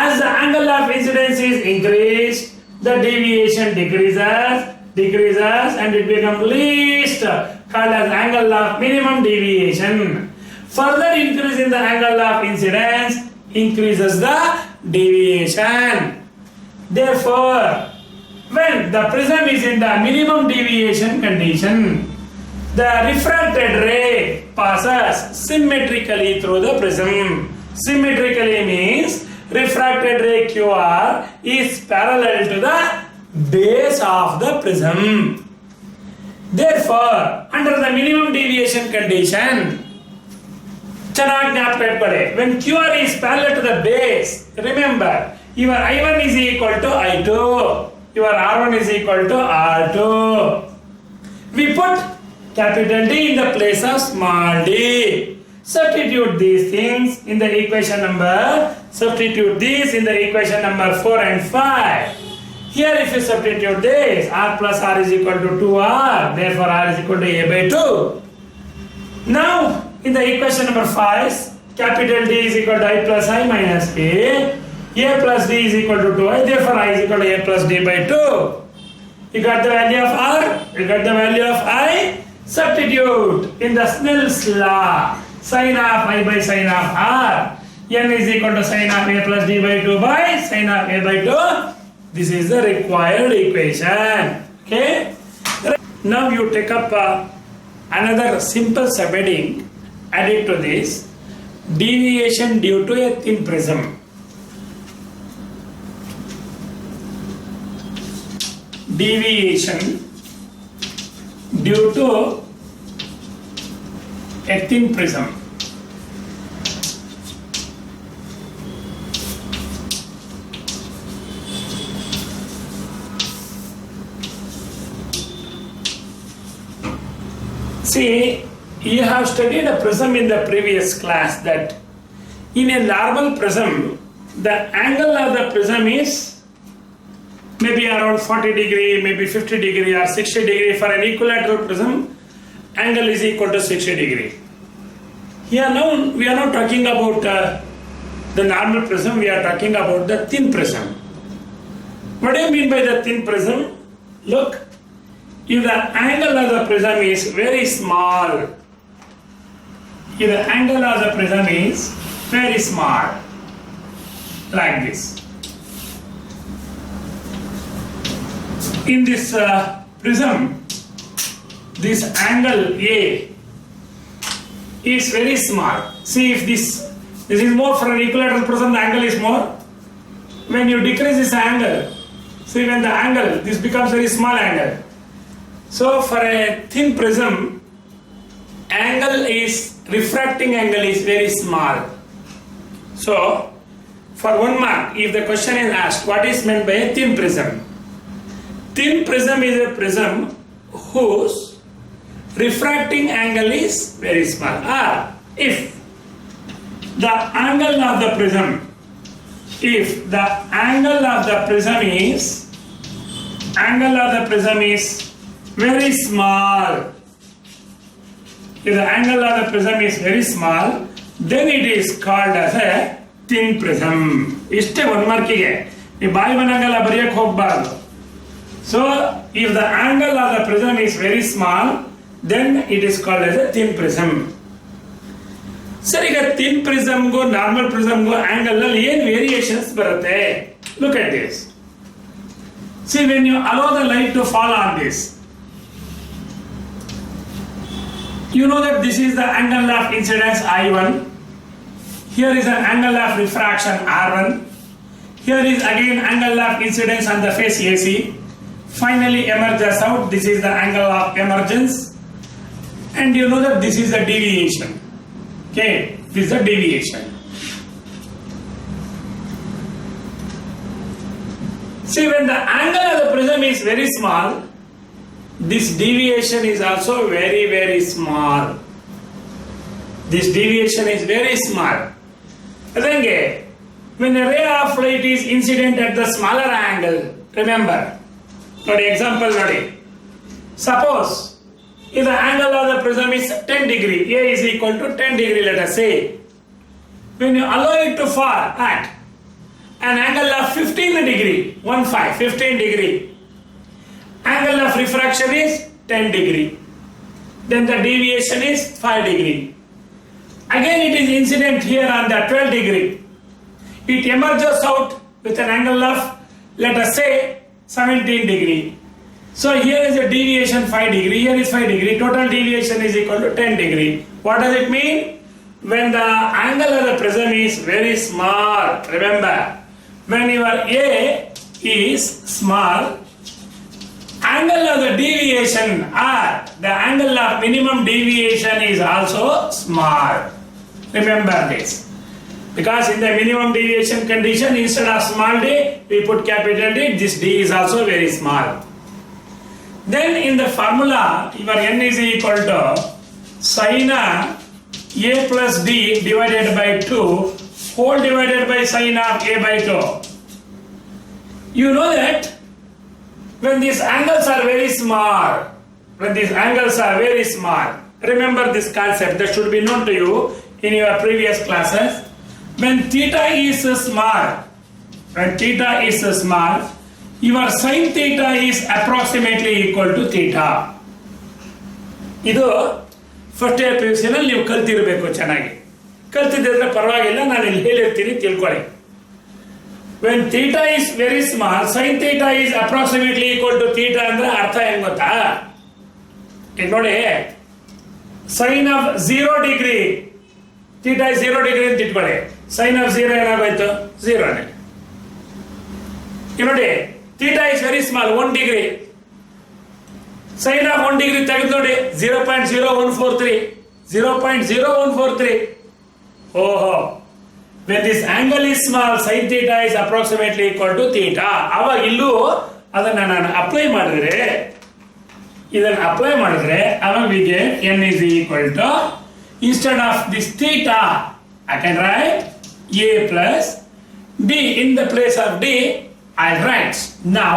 As the angle of incidence is increased, the deviation decreases and it becomes least, called as angle of minimum deviation. Further increase in the angle of incidence increases the deviation. Therefore, when the prism is in the minimum deviation condition, the refracted ray passes symmetrically through the prism. Symmetrically means refracted ray QR is parallel to the base of the prism. Therefore, under the minimum deviation condition, ಚೆನ್ನಾಗಿ ಜ್ಞಾಪಕ ಇಟ್ಕೊಳ್ಳಿ, when QR is parallel to the base, remember your I1 is equal to I2, your R1 is equal to R2. We put capital D in the place of small d. Substitute these things in the equation number 4 and 5. Here if you substitute this, R plus R is equal to 2R, therefore R is equal to A by 2. Now in the equation number 5, capital D is equal to I plus I minus A plus D is equal to 2I, therefore I is equal to A plus D by 2. You got the value of R, you got the value of I. Substitute in the Snell's law, sin of I by sin of R. n is equal to sin of a plus d by 2 by sin of a by 2. This is the required equation. Okay. Now you take up another simple subheading added to this: deviation due to a thin prism. Deviation due to a thin prism. See, you have studied a prism in the previous class that in a normal prism, the angle of the prism is maybe around 40 degree, maybe 50 degree or 60 degree. For an equilateral prism, angle is equal to 60 degree. Here now, we are not talking about the normal prism, we are talking about the thin prism. What do you mean by the thin prism? Look, if the angle of the prism is very small, if the angle of the prism is very small, like this. In this prism, this angle A is very small. See, if this is more for an equilateral prism, the angle is more. When you decrease this angle, see, when the angle, this becomes very small angle. So for a thin prism, refracting angle is very small. So for 1 mark, if the question is asked, what is meant by a thin prism? Thin prism is a prism whose refracting angle is very small. Or if the angle of the prism is very small, if the angle of the prism is very small, then it is called as a thin prism. Ishte 1 markige ee bayi banagala bariyak hogbaaru. So if the angle of the prism is very small, then it is called as a thin prism. Sir, ಈಗ thin prism go normal prism go angle ನಲ್ಲಿ ಏನು variations ಬರುತ್ತೆ? Look at this. See, when you allow the light to fall on this, you know that this is the angle of incidence I1. Here is an angle of refraction R1. Here is again angle of incidence on the face AC. Finally emerges out. This is the angle of emergence. And you know that this is the deviation. Okay, this is the deviation. See, when the angle of the prism is very small, this deviation is also very, very small. This deviation is very small. Then, when a ray of light is incident at the smaller angle, remember, for example, suppose if the angle of the prism is 10 degree, A is equal to 10 degree, let us say. When you allow it to fall at an angle of 15 degree, 15 degree, angle of refraction is 10 degree. Then the deviation is 5 degree. Again it is incident here on the 12 degree. It emerges out with an angle of, let us say, 17 degree. So here is a deviation 5 degree, here is 5 degree, total deviation is equal to 10 degree. What does it mean? When the angle of the prism is very small, remember, when your A is small, angle of the deviation or the angle of minimum deviation is also small. Remember this. Because in the minimum deviation condition, instead of small d, we put capital D, this d is also very small. Then in the formula, your n is equal to sin A plus d divided by 2 whole divided by sin of A by 2. You know that when these angles are very small, remember this concept that should be known to you in your previous classes. When theta is small, your sin theta is approximately equal to theta. ಇದು first year PUC ನಲ್ಲಿ ನೀವು ಕಲ್ತಿರಬೇಕು ಚೆನ್ನಾಗಿ. ಕಲ್ತಿದ್ದರೆ ಪರವಾಗಿಲ್ಲ, ನಾನು ಇಲ್ಲಿ ಹೇಳಿರ್ತೀನಿ, ತಿಳ್ಕೊಳ್ಳಿ. When theta is very small, sine theta is approximately equal to theta ಅಂದ್ರೆ ಅರ್ಥ ಹೆಂಗ್ ಗೊತ್ತಾ? ಈಗ ನೋಡಿ, sine of 0 degree, theta is 0 degree ಅಂತ ಇಟ್ಕೊಳ್ಳಿ. ಸೈನ್ ಆಫ್ 0 ಏನಾಗೋಯ್ತು? 0ನೇ. ಈಗ ನೋಡಿ, theta is very small, 1 degree. Sine of 1 degree ತೆಗೆದು ನೋಡಿ, 0.0143. 0.0143. ಓಹೋ, when this angle is small, sin theta is approximately equal to theta. ಅವಾಗ ಇಲ್ಲೂ ಅದನ್ನ ನಾನು ಅಪ್ಲೈ ಮಾಡಿದ್ರೆ, ಅವಾಗ ವಿಗೆ n is equal to, instead of this theta, I can write a plus d. In the place of d, I write now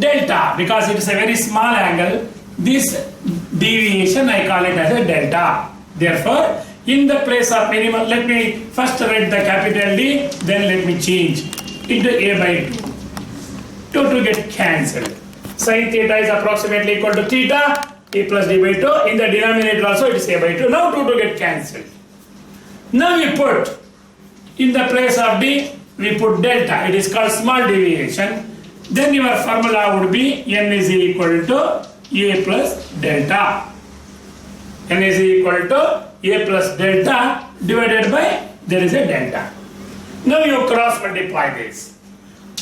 delta, because it is a very small angle. This deviation I call it as a delta. Therefore, in the place of minimum, let me first write the capital D, then let me change into a by 2 to get cancelled. Sin theta is approximately equal to theta, a plus d by 2. In the denominator also it is a by 2. Now 2 to get cancelled. Now we put in the place of d, we put delta. It is called small deviation. Then your formula would be n is equal to a plus delta. N is equal to a plus delta divided by, there is a delta. Now you cross multiply this.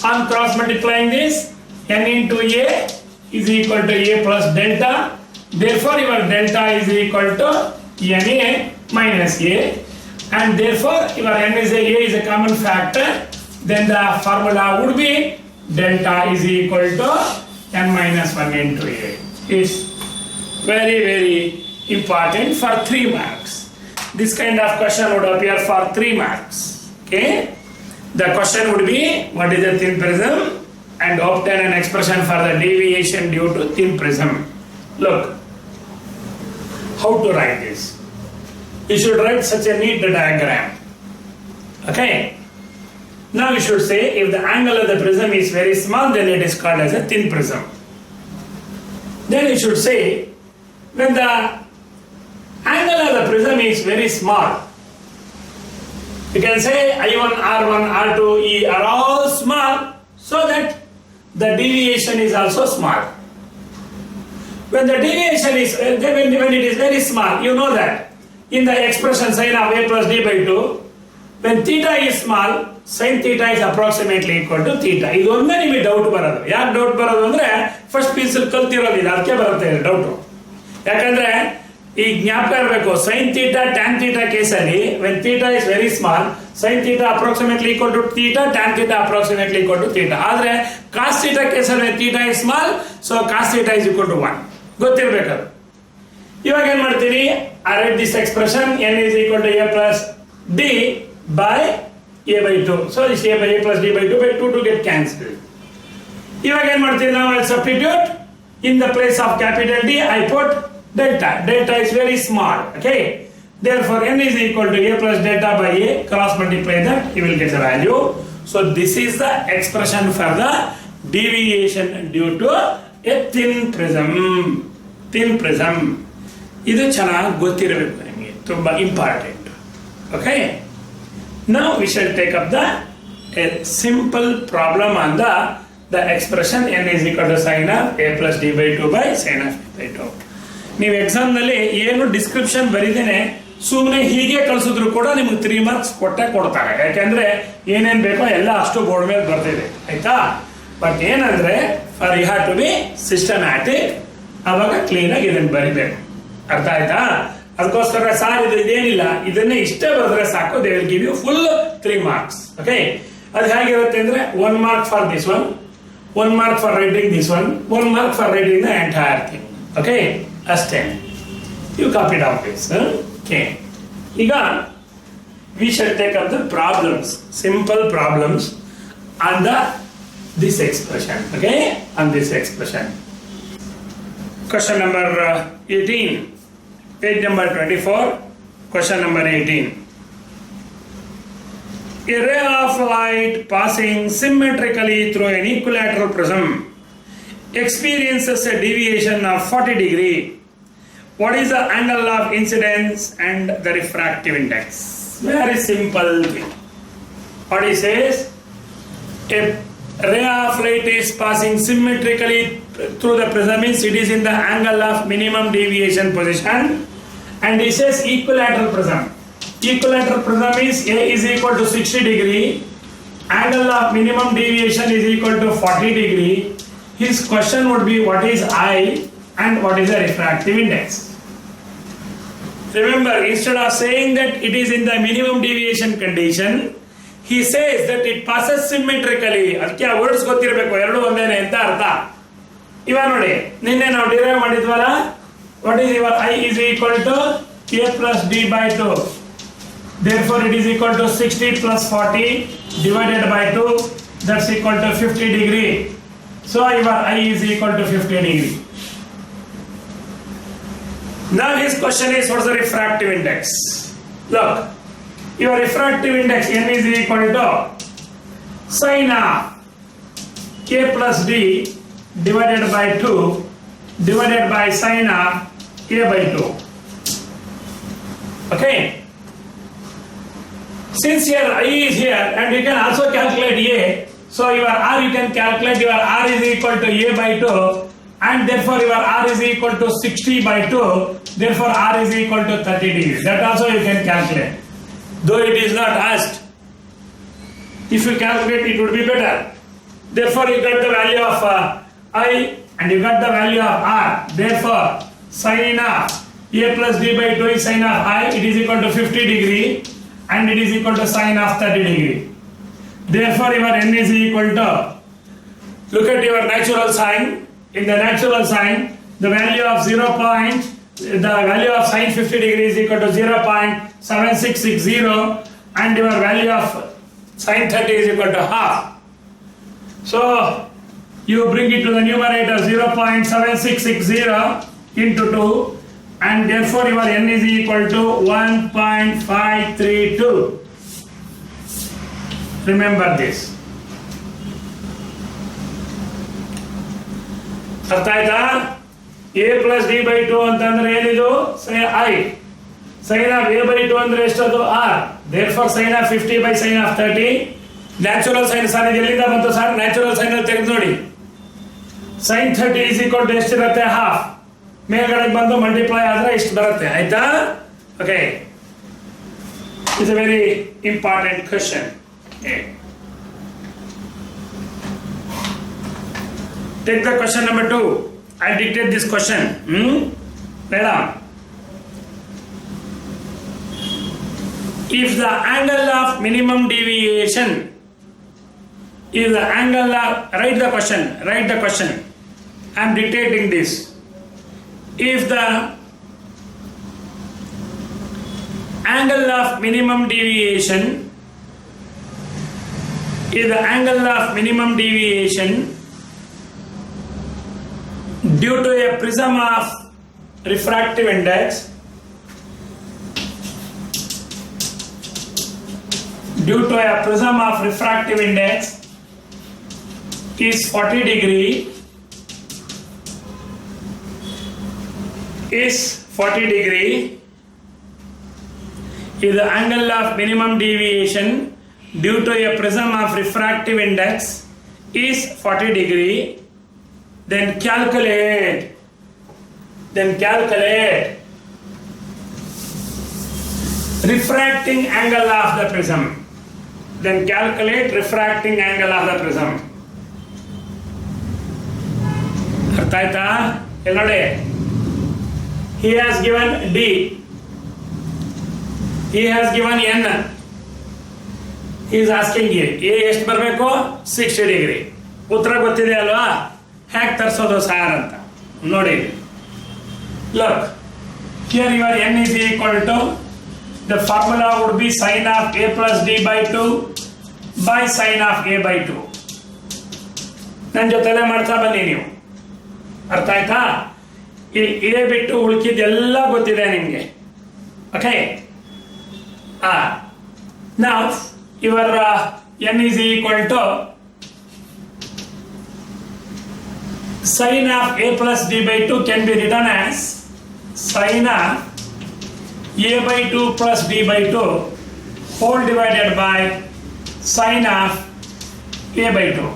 On cross multiplying this, n into a is equal to a plus delta. Therefore your delta is equal to na minus a, and therefore your n is a is a common factor. Then the formula would be delta is equal to n minus 1 into a. It's very, very important for 3 marks. This kind of question would appear for 3 marks. Okay? The question would be, what is a thin prism? And obtain an expression for the deviation due to thin prism. Look, how to write this? You should write such a neat diagram. Okay? Now you should say, if the angle of the prism is very small, then it is called as a thin prism. Then you should say, when the angle of the prism is very small, you can say I1, R1, R2, E are all small, so that the deviation is also small. When the deviation is, when it is very small, you know that in the expression sin of a plus d by 2, when theta is small, sin theta is approximately equal to theta. ಇದು ಒಂದೇ ನಿಮಗೆ doubt ಬರೋದು. ಯಾಕೆ doubt ಬರೋದು ಅಂದ್ರೆ first ಪೀಸಲ್ಲಿ ಕಲ್ತಿರೋದಿಲ್ಲ, ಅದಕ್ಕೆ ಬರುತ್ತೆ doubt. ಯಾಕಂದ್ರೆ ಈ ಜ್ಞಾಪಕ ಇರಬೇಕು, ಸೈನ್ ಥೀಟಾ ಟ್ಯಾನ್ ಥೀಟಾ ಕೇಸಲ್ಲಿ when theta is very small, sine theta approximately equal to theta, tan theta approximately equal to theta. ಆದ್ರೆ ಕಾಸ್ ಥೀಟಾ ಕೇಸಲ್ಲಿ when theta is small, so cos theta is equal to 1. ಗೊತ್ತಿರ್ಬೇಕದು. ಇವಾಗ ಏನ್ ಮಾಡ್ತೀನಿ, I write this expression n is equal to a plus d by a by 2. So this a by a plus d by 2 by 2 to get cancelled. ಇವಾಗ ಏನ್ ಮಾಡ್ತೀನಿ, ನಾವು I substitute in the place of capital D, I put delta. Delta is very small. Okay? Therefore n is equal to a plus delta by a. Cross multiply that, you will get the value. So this is the expression for the deviation due to a thin prism. Thin prism. ಇದು ಚೆನ್ನಾಗಿ ಗೊತ್ತಿರಬೇಕು ನಿಮಗೆ, ತುಂಬಾ important. Okay, now we shall take up a simple problem on the expression n is equal to sin of a plus d by 2 by sin of a by 2. ನೀವು exam ನಲ್ಲಿ ಏನು description ಬರೀದೇನೆ ಸುಮ್ಮನೆ ಹೀಗೆ ಕಳಿಸಿದ್ರು ಕೂಡ ನಿಮ್ಗೆ 3 marks ಕೊಡ್ತಾರೆ. ಯಾಕೆಂದ್ರೆ ಏನೇನ್ ಬೇಕೋ ಎಲ್ಲ ಅಷ್ಟು ಬೋರ್ಡ್ ಮೇಲೆ ಬರ್ತಿದೆ, ಆಯ್ತಾ? ಬಟ್ ಏನಂದ್ರೆ for you have to be systematic, ಅವಾಗ ಕ್ಲೀನ್ ಆಗಿ ಇದನ್ನ ಬರಿಬೇಕು. ಅರ್ಥ ಆಯ್ತಾ? ಅದಕ್ಕೋಸ್ಕರ ಸಾರ್ ಇದೇನಿಲ್ಲ, ಇದನ್ನೇ ಇಷ್ಟೇ ಬರೆದ್ರೆ ಸಾಕು, they will give you full 3 marks. Okay, ಅದು ಹೇಗಿರುತ್ತೆ ಅಂದ್ರೆ 1 mark for this one, 1 mark for writing this one, 1 mark for writing the entire thing. Okay, ಅಷ್ಟೇ. You copy down this. Okay, ಈಗ we shall take up the problems, simple problems on this expression. Okay, on this expression. Question number 18, page number 24, question number 18. A ray of light passing symmetrically through an equilateral prism experiences a deviation of 40 degrees. What is the angle of incidence and the refractive index? Very simple thing. What he says, a ray of light is passing symmetrically through the prism means it is in the angle of minimum deviation position, and he says equilateral prism. Equilateral prism is A is equal to 60 degree, angle of minimum deviation is equal to 40 degree. His question would be what is I and what is the refractive index. Remember, instead of saying that it is in the minimum deviation condition, he says that it passes symmetrically. ಅದಕ್ಕೆ ಆ words ಗೊತ್ತಿರಬೇಕು, ಎರಡು ಒಂದೇನೆ ಅಂತ ಅರ್ಥ. ಇವಾಗ ನೋಡಿ, ನಿನ್ನೆ ನಾವು derive ಮಾಡಿದ್ವಲ್ಲ, what is your I is equal to A plus D by 2. Therefore it is equal to 60 plus 40 divided by 2, that's equal to 50 degree. So your I is equal to 50 degree. Now his question is what's the refractive index? Look, your refractive index n is equal to sin of A plus D divided by 2 divided by sin of A by 2. Okay? Since here I is here and you can also calculate A, so your R you can calculate your R is equal to A by 2, and therefore your R is equal to 60 by 2, therefore R is equal to 30 degrees. That also you can calculate. Though it is not asked, if you calculate it would be better. Therefore you got the value of I and you got the value of R. Therefore sin of A plus D by 2 is sin of I, it is equal to 50 degree and it is equal to sin of 30 degree. Therefore your n is equal to, look at your natural sign. In the natural sign, the value of the value of sin 50 degree is equal to 0.7660 and your value of sin 30 is equal to half. So you bring it to the numerator 0.7660 into 2 and therefore your n is equal to 1.532. Remember this. ಅರ್ಥ ಆಯ್ತಾ? A plus D by 2 ಅಂತಂದ್ರೆ ಏನಿದು? I. Sin of A by 2 ಅಂದ್ರೆ ಎಷ್ಟದು? R. Therefore sin of 50 by sin of 30. Natural sin sir ಎಲ್ಲಿಂದ ಬಂತು sir? Natural sign ಅಲ್ಲಿ ತೆಗೆದು ನೋಡಿ. sin 30 is equal to ಎಷ್ಟಿರುತ್ತೆ? ಹಾಫ್. ಮೇಲ್ಗಡೆಗೆ ಬಂದು ಮಲ್ಟಿಪ್ಲೈ ಆದ್ರೆ ಇಷ್ಟು ಬರುತ್ತೆ. ಆಯ್ತಾ? Okay. It's a very important question. Okay. Take the question number 2. I dictate this question. Write down. If the angle of minimum deviation is the angle of, write the question. I am dictating this. If the angle of minimum deviation due to a prism of refractive index is 40 degree is the angle of minimum deviation due to a prism of refractive index is 40 degree, then calculate refracting angle of the prism. ಅರ್ಥ ಆಯ್ತಾ? ಇಲ್ಲಿ ನೋಡಿ, he has given D, he has given N, he is asking A ಎಷ್ಟು ಬರಬೇಕು? 60 degree. ಉತ್ತರ ಗೊತ್ತಿದೆ ಅಲ್ವಾ? ಹೇಗೆ ತರಿಸೋದು ಸಾರ್ ಅಂತ ನೋಡಿ. Look, here your n is equal to, the formula would be sin of A plus D by 2 by sin of A by 2. ನನ್ನ ಜೊತೆಲೆ ಮಾಡ್ತಾ ಬನ್ನಿ ನೀವು. ಅರ್ಥ ಆಯ್ತಾ? ಇಲ್ಲಿ A ಬಿಟ್ಟು ಉಳ್ಕಿದ್ದೆಲ್ಲ ಗೊತ್ತಿದೆ ನಿಮಗೆ. Okay. Now your n is equal to sin of A plus D by 2 can be written as sin of A by 2 plus D by 2 whole divided by sine of a by 2.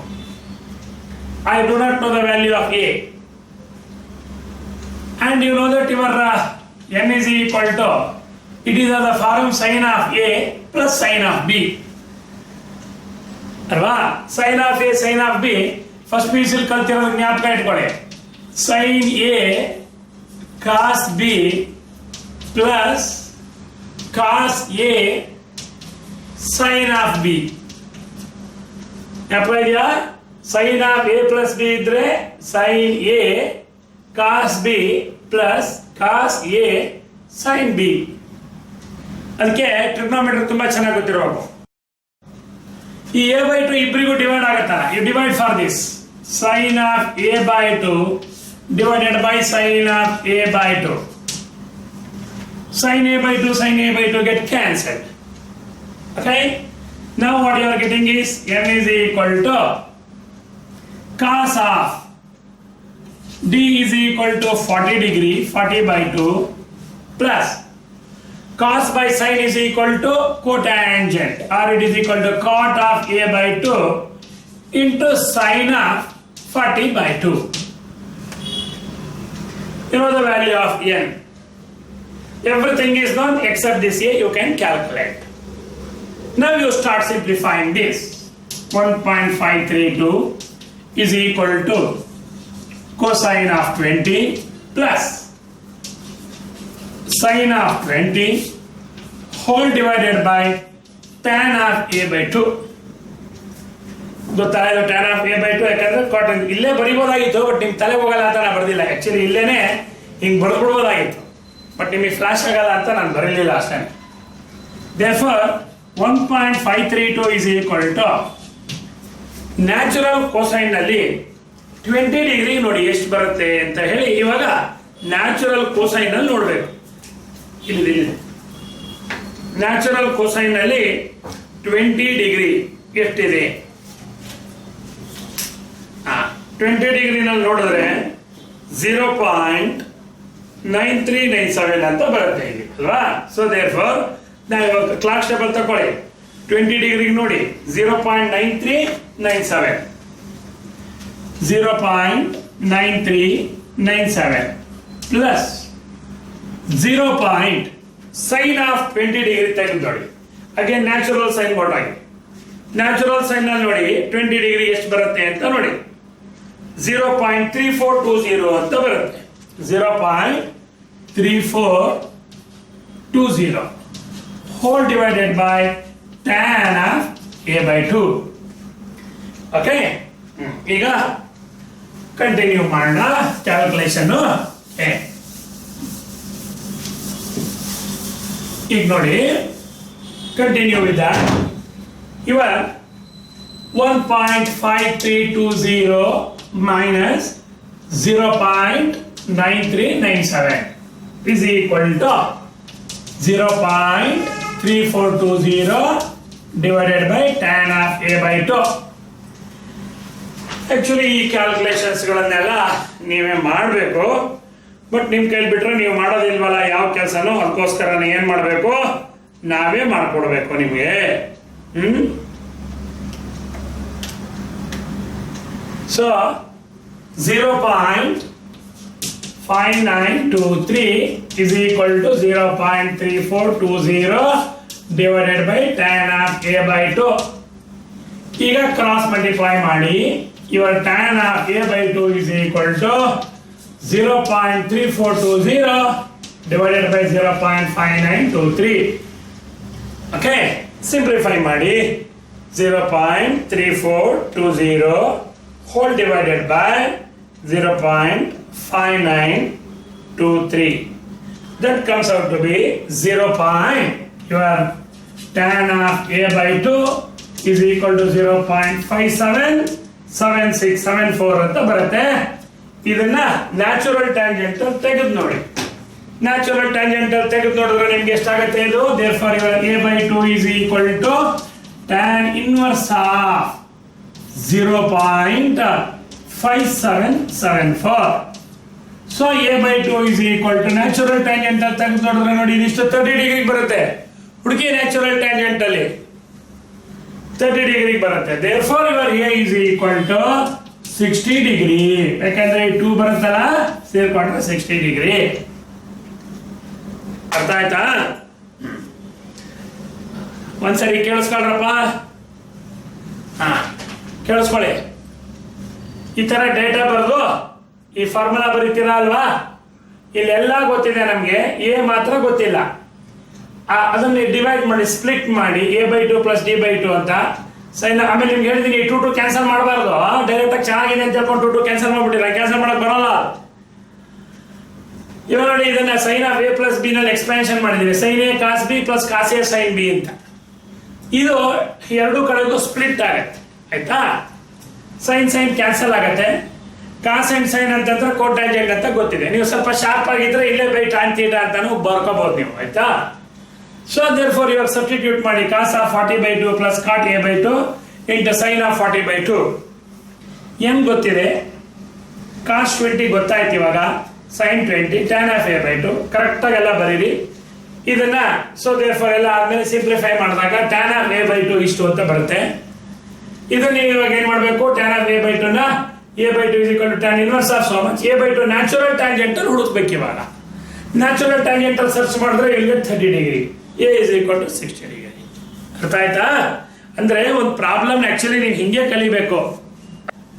I do not know the value of a, and you know that your n is equal to, it is of the form sine of a plus sine of b ಅಲ್ವಾ. Sine of A sine of B first ಪೀಸಲ್ಲಿ ಕಲ್ತಿರೋದು ಜ್ಞಾಪಕ ಇಟ್ಕೊಳ್ಳಿ. Sine A cos B plus cos A sine of B. ಜ್ಞಾಪಕ ಇದೆಯಾ? Sine of A plus B ಇದ್ರೆ sine A cos B plus cos A sine B. ಅದಕ್ಕೆ trigonometry ತುಂಬಾ ಚೆನ್ನಾಗಿ ಗೊತ್ತಿರೋರು. ಈ ಎ ಬೈ ಟು ಇಬ್ಬರಿಗೂ ಡಿವೈಡ್ ಆಗುತ್ತಲ್ಲ, you divide for this sine of A by two divided by sine of A by to. Sin a by 2, sin a by 2 get cancelled. Okay? Now what you are getting is n is equal to cos of d is equal to 40 degree, 40 by 2 plus cos by sin is equal to cotangent, or it is equal to cot of a by 2 into sin of 40 by 2. You know the value of n. Everything is known except this a you can calculate. Now you start simplifying this. 1.532 is equal to cosine of 20 plus sine of 20 whole divided by tan of a by 2. ಗೊತ್ತಾಯ್ತು tan of a by 2 ಯಾಕಂದ್ರೆ cotton ಇಲ್ಲೇ ಬರೀಬೋದಾಗಿತ್ತು, but ನಿಮ್ ತಲೆ ಹೋಗಲ್ಲ ಅಂತ ನಾನು ಬರ್ದಿಲ್ಲ. Actually ಇಲ್ಲೇನೆ ಹಿಂಗ್ ಬರ್ಬಿಡ್ಬೋದಾಗಿತ್ತು, but ನಿಮಗೆ ಫ್ಲಾಶ್ ಆಗಲ್ಲ ಅಂತ ನಾನು ಬರೀಲಿಲ್ಲ ಅಷ್ಟೇ. Therefore 1.532 is equal to natural cosine ನಲ್ಲಿ 20 ಡಿಗ್ರಿ ನೋಡಿ ಎಷ್ಟು ಬರುತ್ತೆ ಅಂತ ಹೇಳಿ ಇವಾಗ ನ್ಯಾಚುರಲ್ ಕೋಸೈನ್ ನಲ್ಲಿ ನೋಡ್ಬೇಕು. ಇಲ್ಲಿ ನ್ಯಾಚುರಲ್ ಕೋಸೈನ್ ನಲ್ಲಿ 20 ಡಿಗ್ರಿ ಎಷ್ಟಿದೆ? 20 ಡಿಗ್ರಿ ನಲ್ಲಿ ನೋಡಿದ್ರೆ 0.9397 ಅಂತ ಬರುತ್ತೆ ಇಲ್ಲಿ ಅಲ್ವಾ. ಸೊ ದೇರ್ಫೋರ್ ನಾವು ಇವಾಗ ಕ್ಲಾಸ್ ಟೇಬಲ್ ತಗೊಳ್ಳಿ. 20 ಡಿಗ್ರಿಗೆ ನೋಡಿ 0.9397 0.9397 ಪ್ಲಸ್ 0. ಸೈನ್ ಆಫ್ 20 ಡಿಗ್ರಿ ತೆಗೆದು ನೋಡಿ. ಅಗೇನ್ ನ್ಯಾಚುರಲ್ ಸೈನ್ ಕೊಟ್ಟಾಗಿ ನ್ಯಾಚುರಲ್ ಸೈನ್ ನಲ್ಲಿ ನೋಡಿ 20 ಡಿಗ್ರಿ ಎಷ್ಟು ಬರುತ್ತೆ ಅಂತ ನೋಡಿ. 0.3420 ಅಂತ ಬರುತ್ತೆ. 0.3420 whole divided by tan of a by 2. Okay, ಈಗ ಕಂಟಿನ್ಯೂ ಮಾಡೋಣ ಕ್ಯಾಲ್ಕುಲೇಷನ್. ಈಗ ನೋಡಿ, ಕಂಟಿನ್ಯೂ ವಿತ್ ದಟ್. ಇವಾಗ 1.5320 minus 0.9397 is equal to 0.3420 divided by tan of a by 2. Actually ಈ ಕ್ಯಾಲ್ಕುಲೇಷನ್ಸ್ ಗಳನ್ನೆಲ್ಲ ನೀವೇ ಮಾಡಬೇಕು, ಬಟ್ ನಿಮ್ ಕೈಲಿ ಬಿಟ್ರೆ ನೀವು ಮಾಡೋದಿಲ್ವಲ್ಲ ಯಾವ ಕೆಲಸನೂ. ಅದಕ್ಕೋಸ್ಕರ ಏನ್ ಮಾಡಬೇಕು, ನಾವೇ ಮಾಡ್ಕೊಡ್ಬೇಕು ನಿಮ್ಗೆ. So 0.5923 is equal to 0.3420 divided by tan of a by 2. ಈಗ ಕ್ರಾಸ್ ಮಲ್ಟಿಪ್ಲೈ ಮಾಡಿ. Your tan of a by 2 is equal to 0.3420 divided by 0.5923. Okay, simplify ಮಾಡಿ. 0.3420 whole divided by 0.5923. That comes out to be 0. Your tan of a by 2 is equal to 0.577674 ಅಂತ ಬರುತ್ತೆ. ಇದನ್ನ natural ಟ್ಯಾಂಜೆಂಟಲ್ ತೆಗೆದು ನೋಡಿ. Natural ಟ್ಯಾಂಜೆಂಟಲ್ ತೆಗೆದು ನೋಡಿದ್ರೆ ನಿಮ್ಗೆ ಎಷ್ಟಾಗುತ್ತೆ ಇದು? therefore your a by 2 is equal to tan inverse of 0.5774. So a by 2 is equal to natural tangent ತೆಗೆದು ನೋಡಿದ್ರೆ ನೋಡಿ ಇದಿಷ್ಟು 30 ಡಿಗ್ರಿ ಬರುತ್ತೆ. ಹುಡುಕಿ ನ್ಯಾಚುರಲ್ ಟ್ಯಾಂಜೆಂಟ್ ಅಲ್ಲಿ 30 ಡಿಗ್ರಿ ಬರುತ್ತೆ. therefore your A is equal to 60 degree. ಯಾಕಂದ್ರೆ 2 ಬರುತ್ತಲ್ಲ ಸೇರ್ಕೊಂಡ್ರೆ 60 ಡಿಗ್ರಿ. ಅರ್ಥ ಆಯ್ತಾ? ಒಂದ್ಸರಿ ಕೇಳಿಸ್ಕೊಳ್ರಪ್ಪ. ಕೇಳಿಸ್ಕೊಳ್ಳಿ. ಈ ತರ ಡೇಟಾ ಬರೆದು ಈ ಫಾರ್ಮುಲಾ ಬರೀತೀರಾ ಅಲ್ವಾ? ಇಲ್ಲೆಲ್ಲ ಗೊತ್ತಿದೆ ನಮ್ಗೆ, ಎ ಮಾತ್ರ ಗೊತ್ತಿಲ್ಲ. ಅದನ್ನ ಡಿವೈಡ್ ಮಾಡಿ, ಸ್ಪ್ಲಿಟ್ ಮಾಡಿ, A/2 + D/2 ಅಂತ ಸೈನ್. ಆಮೇಲೆ ನಿಮ್ಗೆ ಹೇಳಿದೀನಿ 2 ಕ್ಯಾನ್ಸಲ್ ಮಾಡಬಾರ್ದು. ಡೈರೆಕ್ಟ್ ಆಗಿ ಚೆನ್ನಾಗಿದೆ ಅಂತ ಹೇಳ್ಕೊಂಡು 2 ಕ್ಯಾನ್ಸಲ್ ಮಾಡ್ಬಿಟ್ಟಿಲ್ಲ. ಕ್ಯಾನ್ಸಲ್ ಮಾಡಕ್ ಬರಲ್ಲ. ಇವಾಗ ನೋಡಿ, ಇದನ್ನ ಸೈನ್ ಆಫ್ A + B ನಲ್ಲಿ ಎಕ್ಸ್ಪ್ಯಾನ್ಷನ್ ಮಾಡಿದೀವಿ. Sine A cos B + cos A sin B ಅಂತ. ಇದು ಎರಡು ಕಡೆಗೂ ಸ್ಪ್ಲಿಟ್ ಆಗತ್ತೆ. ಆಯ್ತಾ? ಸೈನ್ ಕ್ಯಾನ್ಸಲ್ ಆಗತ್ತೆ. ಕಾಸ್ ಅಂಡ್ ಸೈನ್ ಅಂತಂದ್ರೆ ಕೋಟ್ಯಾಂಜೆಂಟ್ ಅಂತ ಗೊತ್ತಿದೆ. ನೀವು ಸ್ವಲ್ಪ ಶಾರ್ಪ್ ಆಗಿದ್ರೆ ಇಲ್ಲೇ ಬೈ tan θ ಅಂತಾನು ಬರ್ಕೋಬಹುದು ನೀವು. ಆಯ್ತಾ? ಸೊ therefore ಇವಾಗ ಸಬ್ಸ್ಟಿಟ್ಯೂಟ್ ಮಾಡಿ. cos of 40/2 + cot A/2 into sin of 40/2. ಏನ್ ಗೊತ್ತಿದೆ? cos 20 ಗೊತ್ತಾಯ್ತು ಇವಾಗ. sin 20 tan of A/2 correct ಆಗಿ ಎಲ್ಲ ಬರೀರಿ ಇದನ್ನ. ಸೊ therefore ಎಲ್ಲ ಆದ್ಮೇಲೆ ಸಿಂಪ್ಲಿಫೈ ಮಾಡಿದಾಗ tan of A/2 ಇಷ್ಟು ಅಂತ ಬರುತ್ತೆ. ಇದನ್ನ ನೀವು ಇವಾಗ ಏನ್ ಮಾಡ್ಬೇಕು? tan of A/2 ನ A/2 is tan inverse of so much. A/2 natural tangent ಅಲ್ಲಿ ಹುಡುಕ್ಬೇಕು. ಇವಾಗ ನ್ಯಾಚುರಲ್ ಟ್ಯಾಂಜೆಂಟ್ ಅಲ್ಲಿ ಸರ್ಚ್ ಮಾಡಿದ್ರೆ ಇಲ್ಲಿ 30 degree. A is equal to 60 degree. ಅರ್ಥ ಆಯ್ತಾ? ಅಂದ್ರೆ ಒಂದು ಪ್ರಾಬ್ಲಮ್ ಆಕ್ಚುಲಿ ನೀವು ಹಿಂಗೆ ಕಲಿಬೇಕು.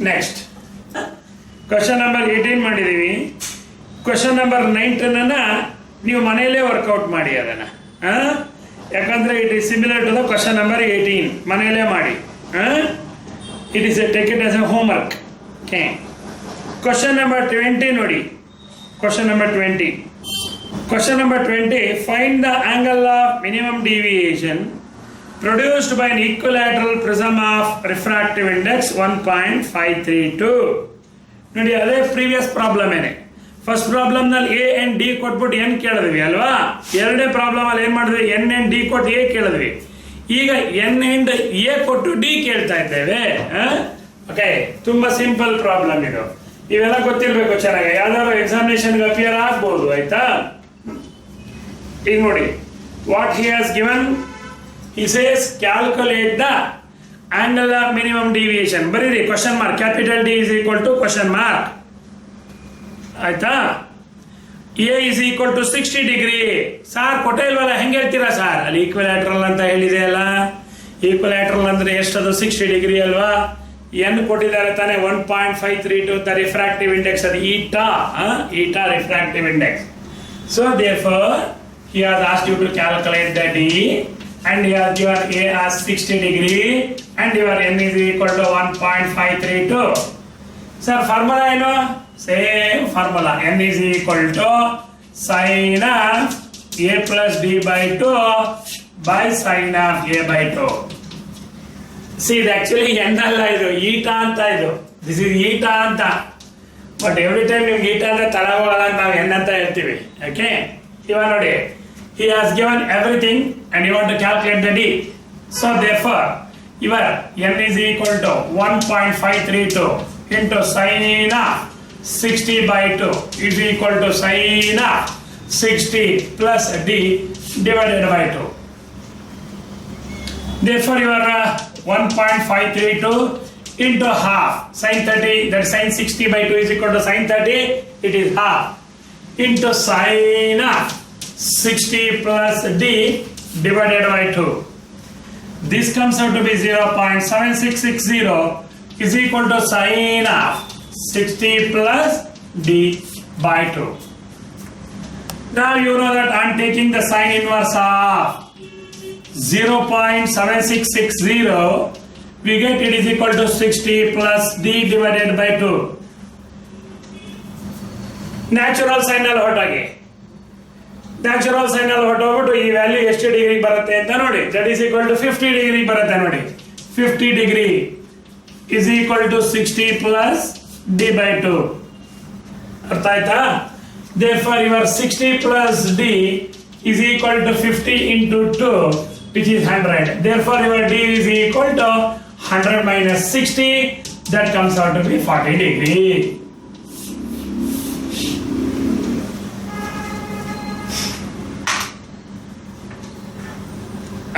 ನೆಕ್ಸ್ಟ್ ಕ್ವಶನ್ ನಂಬರ್ 18 ಮಾಡಿದೀವಿ. ಕ್ವಶನ್ ನಂಬರ್ 19 ನೀವು ಮನೆಯಲ್ಲೇ ವರ್ಕೌಟ್ ಮಾಡಿ ಅದನ್ನ. ಯಾಕಂದ್ರೆ it is similar to the question number 18. ಮನೆಯಲ್ಲೇ ಮಾಡಿ. It is take it as a home work. Okay. Question number 20 ನೋಡಿ. Question number 20. Question number 20. Find the angle of minimum deviation produced by an equilateral prism of refractive index 1.532. ನೋಡಿ, ಅದೇ previous problem ಏನೇ. First problem ನಲ್ಲಿ A and D ಕೊಟ್ಬಿಟ್ಟು N ಕೇಳಿದ್ವಿ ಅಲ್ವಾ? ಎರಡನೇ problem ಅಲ್ಲಿ ಏನ್ ಮಾಡಿದ್ವಿ? N and D ಕೊಟ್ಟು A ಕೇಳಿದ್ವಿ. ಈಗ N and A ಕೊಟ್ಟು D ಕೇಳ್ತಾ ಇದ್ದೇವೆ. ಓಕೆ, ತುಂಬಾ ಸಿಂಪಲ್ ಪ್ರಾಬ್ಲಮ್ ಇದು. ಇವೆಲ್ಲ ಗೊತ್ತಿರ್ಬೇಕು ಚೆನ್ನಾಗಿ. ಯಾವ್ದಾದ್ರು ಎಕ್ಸಾಮಿನೇಷನ್ ಅಪಿಯರ್ ಆಗ್ಬಹುದು. ಆಯ್ತಾ? ಈಗ ನೋಡಿ, what he has given, he says calculate the angle of minimum deviation. ಬರೀರಿ question mark. Capital D is equal to question mark. ಆಯ್ತಾ? A is equal to 60 degree. Sir ಕೊಟ್ಟೇ ಇಲ್ವಲ್ಲ, ಹೆಂಗೆ ಹೇಳ್ತೀರಾ ಸಾರ್? ಅಲ್ಲಿ ಈಕ್ವಿಲ್ಯಾಟ್ರಲ್ ಅಂತ ಹೇಳಿದೆ ಅಲ್ಲ. ಈಕ್ವಿಲ್ಯಾಟ್ರಲ್ ಅಂದ್ರೆ ಎಷ್ಟದು? 60 ಡಿಗ್ರಿ ಅಲ್ವಾ? N ಕೊಟ್ಟಿದ್ದಾರೆ ತಾನೆ 1.532 ದ ರಿಫ್ರಾಕ್ಟಿವ್ ಇಂಡೆಕ್ಸ್. ಅದು eta refractive index. So therefore he has asked you to calculate the D, and he has given A as 60 degree and your N is equal to 1.532. Sir, formula ಏನು? Same formula. N is equal to sin of A plus D/2 by sin of A/2. See, ಇದು actually N ಅಲ್ಲ, ಇದು eta ಅಂತ. ಇದು this is eta ಅಂತ. But every time ನಿಮ್ಗೆ eta ಅಂದ್ರೆ ತಡ ಹೋಗಲ್ಲ ಅಂತ ನಾವು N ಅಂತ ಹೇಳ್ತೀವಿ. ಓಕೆ, ಇವಾಗ ನೋಡಿ, he has given everything and you want to calculate the D. So therefore your N is equal to 1.532 into sin of 60/2 is equal to sin of 60 plus D divided by 2. Therefore your 1.532 into half sin 30, that sin 60/2 is equal to sin 30, it is half, into sin of 60 plus D divided by 2. This comes out to be 0.7660 is equal to sin of 60 plus D by 2. Now you know that I am taking the sin inverse of 0.7660. We get it is equal to 60 plus D divided by 2. Natural sin ಅಲ್ಲಿ ಹೊರಟಾಗಿ natural sign ಅಲ್ಲಿ ಹೊರಟೋಗ್ಬಿಟ್ಟು ಈ value ಎಷ್ಟು degree ಬರುತ್ತೆ ಅಂತ ನೋಡಿ. That is equal to 50 degree ಬರುತ್ತೆ ನೋಡಿ. 50 degree is equal to 60 plus D/2. ಅರ್ಥ ಆಯ್ತಾ? Therefore your 60 plus D is equal to 50 into 2, which is 100. Therefore your D is equal to 100 minus 60, that comes out to be 40 degree.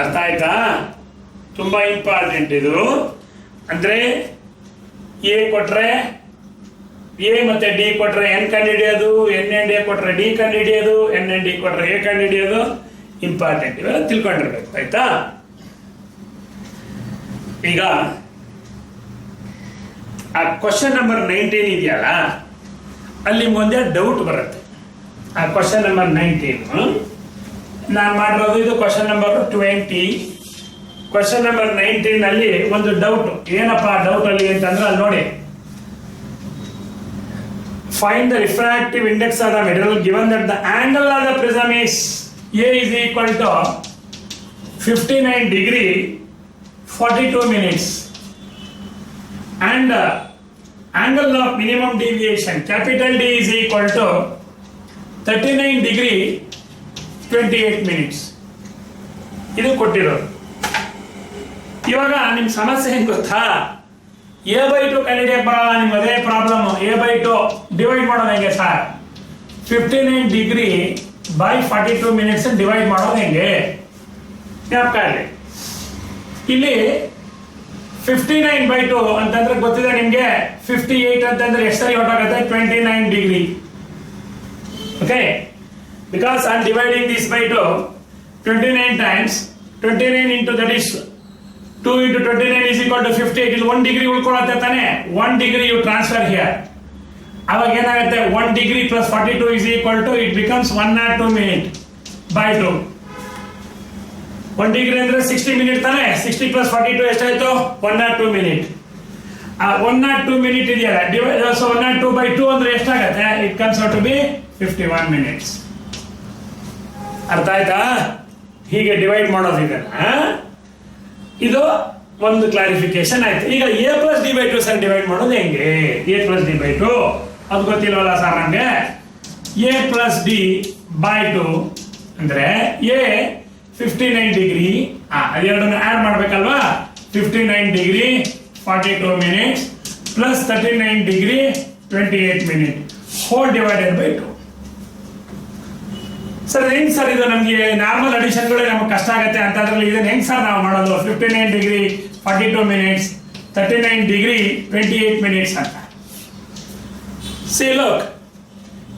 ಅರ್ಥ ಆಯ್ತಾ? ತುಂಬಾ important ಇದು. ಅಂದ್ರೆ A ಕೊಟ್ರೆ A ಮತ್ತೆ D ಕೊಟ್ರೆ ಎನ್ ಕಂಡುಹಿಡಿಯೋದು, ಎನ್ ಅಂಡ್ ಎ ಕೊಟ್ರೆ D ಕಂಡುಹಿಡಿಯೋದು, N and D ಕೊಟ್ರೆ ಎ ಕಂಡುಹಿಡಿಯೋದು ಇಂಪಾರ್ಟೆಂಟ್. ಇವೆಲ್ಲ ತಿಳ್ಕೊಂಡಿರ್ಬೇಕು. ಆಯ್ತಾ? ಈಗ ಆ ಕ್ವಶನ್ ನಂಬರ್ 19 ಇದೆಯಲ್ಲ, ಅಲ್ಲಿ ಮುಂದೆ ಡೌಟ್ ಬರುತ್ತೆ. ಆ ಕ್ವಶನ್ ನಂಬರ್ 19 ನಾನು ಮಾಡಿರೋದು ಇದು ಕ್ವಶನ್ ನಂಬರ್ 20. ಕ್ವಶನ್ ನಂಬರ್ 19 ಅಲ್ಲಿ ಒಂದು ಡೌಟ್. ಏನಪ್ಪಾ ಡೌಟ್ ಅಲ್ಲಿ ಅಂತಂದ್ರೆ ಅಲ್ಲಿ ನೋಡಿ, find the refractive index of the material given that the angle of the prism is A is equal to 59 degree 42 minutes and angle of minimum deviation capital D is equal to 39 degree 28 minutes. ಇದು ಕೊಟ್ಟಿರೋದು. ಇವಾಗ ನಿಮ್ ಸಮಸ್ಯೆ ಹೆಂಗ್ ಗೊತ್ತಾ? A/2 ಕಂಡುಹಿಡಿಯಕ್ಕೆ ಬರಲ್ಲ, ನಿಮ್ಗೆ ಅದೇ ಪ್ರಾಬ್ಲಮ್. A/2 ಡಿವೈಡ್ ಮಾಡೋದು ಹೆಂಗೆ sir? 59 degree by 42 minutes divide ಮಾಡೋದು ಹೆಂಗೆ? ಜ್ಞಾಪಕ ಇರಲಿ. ಇಲ್ಲಿ 59/2 ಅಂತಂದ್ರೆ ಗೊತ್ತಿದೆ ನಿಮ್ಗೆ. 58 ಅಂತಂದ್ರೆ ಎಷ್ಟು ಸರಿ ಹೊರಟಾಗುತ್ತೆ? 29 degree. Okay, because I am dividing this by 2. 29 times 29 into that is 2 into 29 is equal to 50. It is 1 degree ಉಳ್ಕೊಳ್ಳುತ್ತೆ ತಾನೆ. 1 degree you transfer here. ಅವಾಗ ಏನಾಗುತ್ತೆ? 1 degree plus 42 is equal to, it becomes 102 minute by 2. 1 degree ಅಂದ್ರೆ 60 minute ತಾನೆ. 60 plus 42 ಎಷ್ಟಾಯ್ತು? 102 minute. 102 minute ಇದೆಯಲ್ಲ, so 102 by 2 ಅಂದ್ರೆ ಎಷ್ಟಾಗುತ್ತೆ? It comes out to be 51 minutes. ಅರ್ಥ ಆಯ್ತಾ? ಹೀಗೆ ಡಿವೈಡ್ ಮಾಡೋದು ಇದನ್ನ. ಇದು ಒಂದು ಕ್ಲಾರಿಫಿಕೇಶನ್ ಆಯ್ತು. ಈಗ A+D/2 ಸರ್ ಡಿವೈಡ್ ಮಾಡೋದು ಹೆಂಗೆ? A+D/2 ಅದು ಗೊತ್ತಿಲ್ವಲ್ಲ ಸರ್ ನಮ್ಗೆ. A+D/2 ಅಂದ್ರೆ A 59 ಡಿಗ್ರಿ, ಅದೆರಡನ್ನು ಆಡ್ ಮಾಡ್ಬೇಕಲ್ವಾ? 59 degree 42 minutes plus 39 degree 28 minute whole divided by 2. Sir ಹೆಂಗ್ ಸರ್ ಇದು? ನಮ್ಗೆ ನಾರ್ಮಲ್ ಅಡಿಷನ್ಗಳೇ ನಮ್ಗೆ ಕಷ್ಟ ಆಗುತ್ತೆ ಅಂತಂದ್ರೆ ಇದನ್ನ ಹೆಂಗ್ ಸರ್ ನಾವು ಮಾಡೋದು? 59 ಡಿಗ್ರಿ 42 ಮಿನಿಟ್ಸ್ 39 ಡಿಗ್ರಿ 28 ಮಿನಿಟ್ಸ್ ಅಂತ. ಸಿ ಲುಕ್,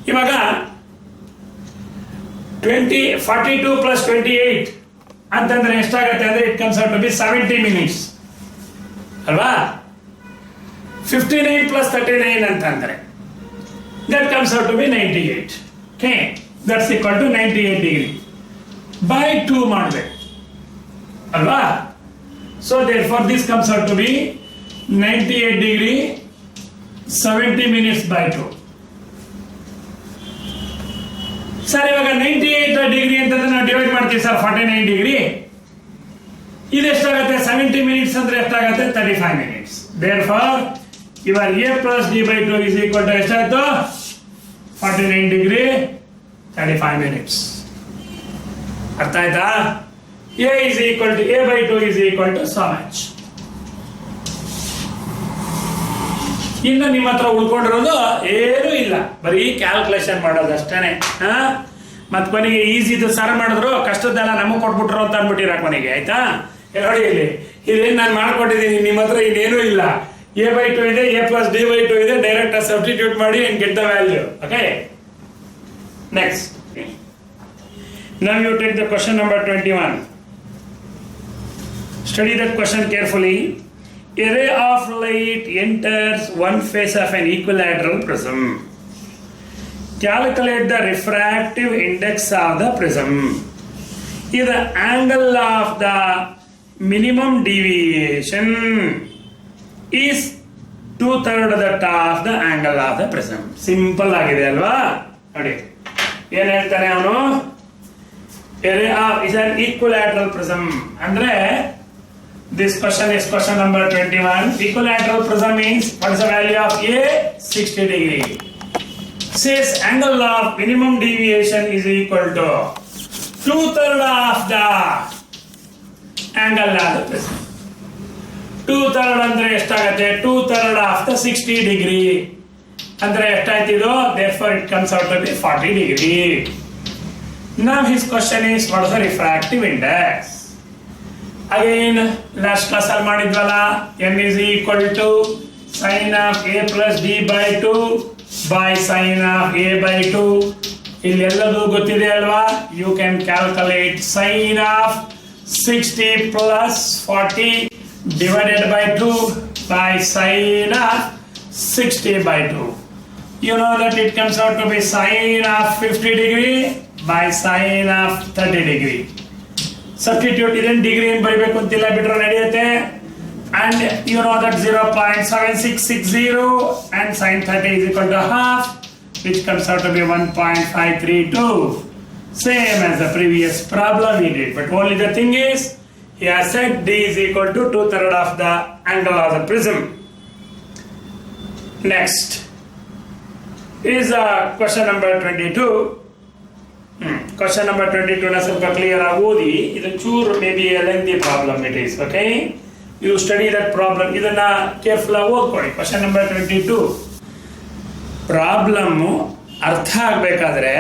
ಇವಾಗ 42 ಪ್ಲಸ್ 28 ಅಂತಂದ್ರೆ ಎಷ್ಟಾಗುತ್ತೆ ಅಂದ್ರೆ it comes out to be 70 minutes ಅಲ್ವಾ? 59 ಪ್ಲಸ್ 39 ಅಂತಂದ್ರೆ that comes out to be 98. Okay, that's equal to 98 degree by 2 ಮಾಡಬೇಕು ಅಲ್ವಾ? So therefore this comes out to be 98 degree 70 minutes by 2. Sir ಇವಾಗ 98 degree ಅಂತಂದ್ರೆ ನಾವು ಡಿವೈಡ್ ಮಾಡ್ತೀವಿ sir 49 degree. ಇದು ಎಷ್ಟಾಗುತ್ತೆ? 70 ಮಿನಿಟ್ಸ್ ಅಂದ್ರೆ ಎಷ್ಟಾಗುತ್ತೆ? 35 minutes. therefore your A+D/2 is equal to ಎಷ್ಟಾಯ್ತು? 49 ಡಿಗ್ರಿ 35 minutes. ಅರ್ಥ ಆಯ್ತಾ? A/2 is equal to so much. ಇನ್ನು ನಿಮ್ಮ ಹತ್ರ ಉಳ್ಕೊಂಡಿರೋದು ಏನೂ ಇಲ್ಲ, ಬರೀ ಕ್ಯಾಲ್ಕುಲೇಷನ್ ಮಾಡೋದು ಅಷ್ಟೇನೆ. ಮತ್ ಕೊನೆಗೆ ಈಸಿ ಇದು ಸರ್ ಮಾಡಿದ್ರು, ಕಷ್ಟದೆಲ್ಲ ನಮಗೆ ಕೊಟ್ಬಿಟ್ರು ಅಂತ ಅನ್ಬಿಟ್ಟಿರ ಕೊನೆಗೆ. ಆಯ್ತಾ? ನೋಡಿ ಇಲ್ಲಿ ಇದೇನು ನಾನು ಮಾಡ್ಕೊಟ್ಟಿದ್ದೀನಿ, ನಿಮ್ಮ ಹತ್ರ ಇನ್ನೇನೂ ಇಲ್ಲ. A/2 ಇದೆ, A+D/2 ಇದೆ. ಡೈರೆಕ್ಟ್ ಸಬ್ಸ್ಟಿಟ್ಯೂಟ್ ಮಾಡಿ and get the value. Okay, next. Now you take the question number 21. Study that question carefully. A ray of light enters one face of an equilateral prism. Calculate the refractive index of the prism. If the angle of the minimum deviation is 2/3 of the top of the angle of the prism. Simple ಆಗಿದೆ ಅಲ್ವಾ? ನೋಡಿ ಏನ್ ಹೇಳ್ತಾನೆ ಅವನು? Area is an equilateral prism. ಅಂದ್ರೆ this question is question number 21. Equilateral prism means what is the value of A? 60 degree. Says angle of minimum deviation is equal to 2/3 of the angle of the prism. 2/3 ಅಂದ್ರೆ ಎಷ್ಟಾಗುತ್ತೆ? 2/3 of the 60 degree ಅಂದ್ರೆ ಎಷ್ಟಾಯ್ತು ಇದು? therefore it comes out to be 40 degree. Now his question is what is the refractive index? Again last class ಅಲ್ಲಿ ಮಾಡಿದ್ವಲ್ಲ, n is equal to sin of a plus d by 2 by sin of a by 2. ಇಲ್ಲಿ ಎಲ್ಲದೂ ಗೊತ್ತಿದೆ ಅಲ್ವಾ? You can calculate sin of 60 plus 40 divided by 2 by sin of 60 by 2. You know that it comes out to be sin of 50 degree by sin of 30 degree. Substitute ಇದನ್ನು degree ಏನು ಬರೀಬೇಕು ಅಂತಿಲ್ಲ, ಬಿಟ್ರೆ ನಡೆಯುತ್ತೆ. And you know that 0.7660 and sin 30 is equal to half, which comes out to be 1.532. Same as the previous problem we did, but only the thing is he has said d is equal to 2/3 of the angle of the prism. Next is question number 22. Question number 22 na ಸ್ವಲ್ಪ clear ಆಗಿ ಓದಿ. ಇದು ಚೂರು may be a lengthy problem it is. Okay, you study that problem. ಇದನ್ನ careful ಆಗಿ ಓದ್ಕೊಳ್ಳಿ. Question number 22 problem ಅರ್ಥ ಆಗ್ಬೇಕಾದ್ರೆ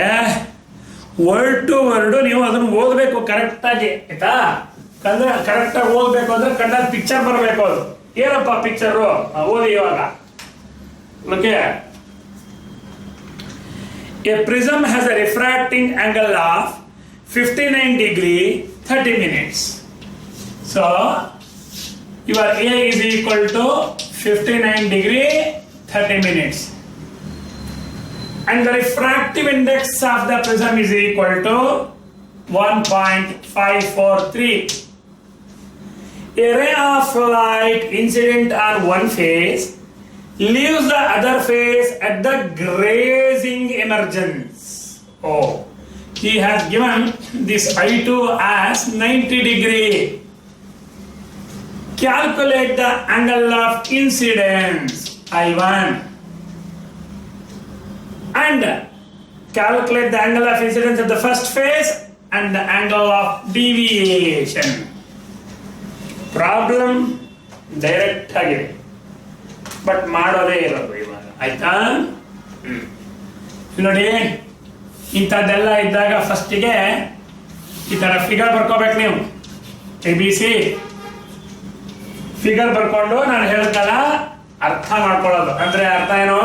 ವರ್ಡ್ ಟು ವರ್ಡ್ ನೀವು ಅದನ್ನ ಓದಬೇಕು ಕರೆಕ್ಟ್ ಆಗಿ, ಆಯ್ತಾ? ಅಂದ್ರೆ ಕರೆಕ್ಟ್ ಆಗಿ ಓದ್ಬೇಕು ಅಂದ್ರೆ ಕಣ್ಣಾಗ ಪಿಕ್ಚರ್ ಬರಬೇಕು. ಅದು ಏನಪ್ಪ ಪಿಕ್ಚರು ಓದಿ ಇವಾಗ. Okay, a prism has a refracting angle of 59 degree 30 minutes. So your A is equal to 59 degree 30 minutes. And the refractive index of the prism is equal to 1.543. A ray of light incident on one face leaves the other face at the grazing emergence. Oh, he has given this I2 as 90 degree. Calculate the angle of incidence I1 and calculate the angle of incidence at the first phase and the angle of deviation. Problem direct ಆಗಿದೆ, but ಮಾಡೋದೇ ಇರೋದು ಇವಾಗ. ಆಯ್ತಾ? ನೋಡಿ, ಇಂಥದ್ದೆಲ್ಲ ಇದ್ದಾಗ ಫಸ್ಟಿಗೆ ಈ ಥರ ಫಿಗರ್ ಬರ್ಕೋಬೇಕು ನೀವು. ABC ಫಿಗರ್ ಬರ್ಕೊಂಡು ನಾನು ಹೇಳ್ತಲ್ಲ ಅರ್ಥ ಮಾಡ್ಕೊಳ್ಳೋದು. ಅಂದ್ರೆ ಅರ್ಥ ಏನು?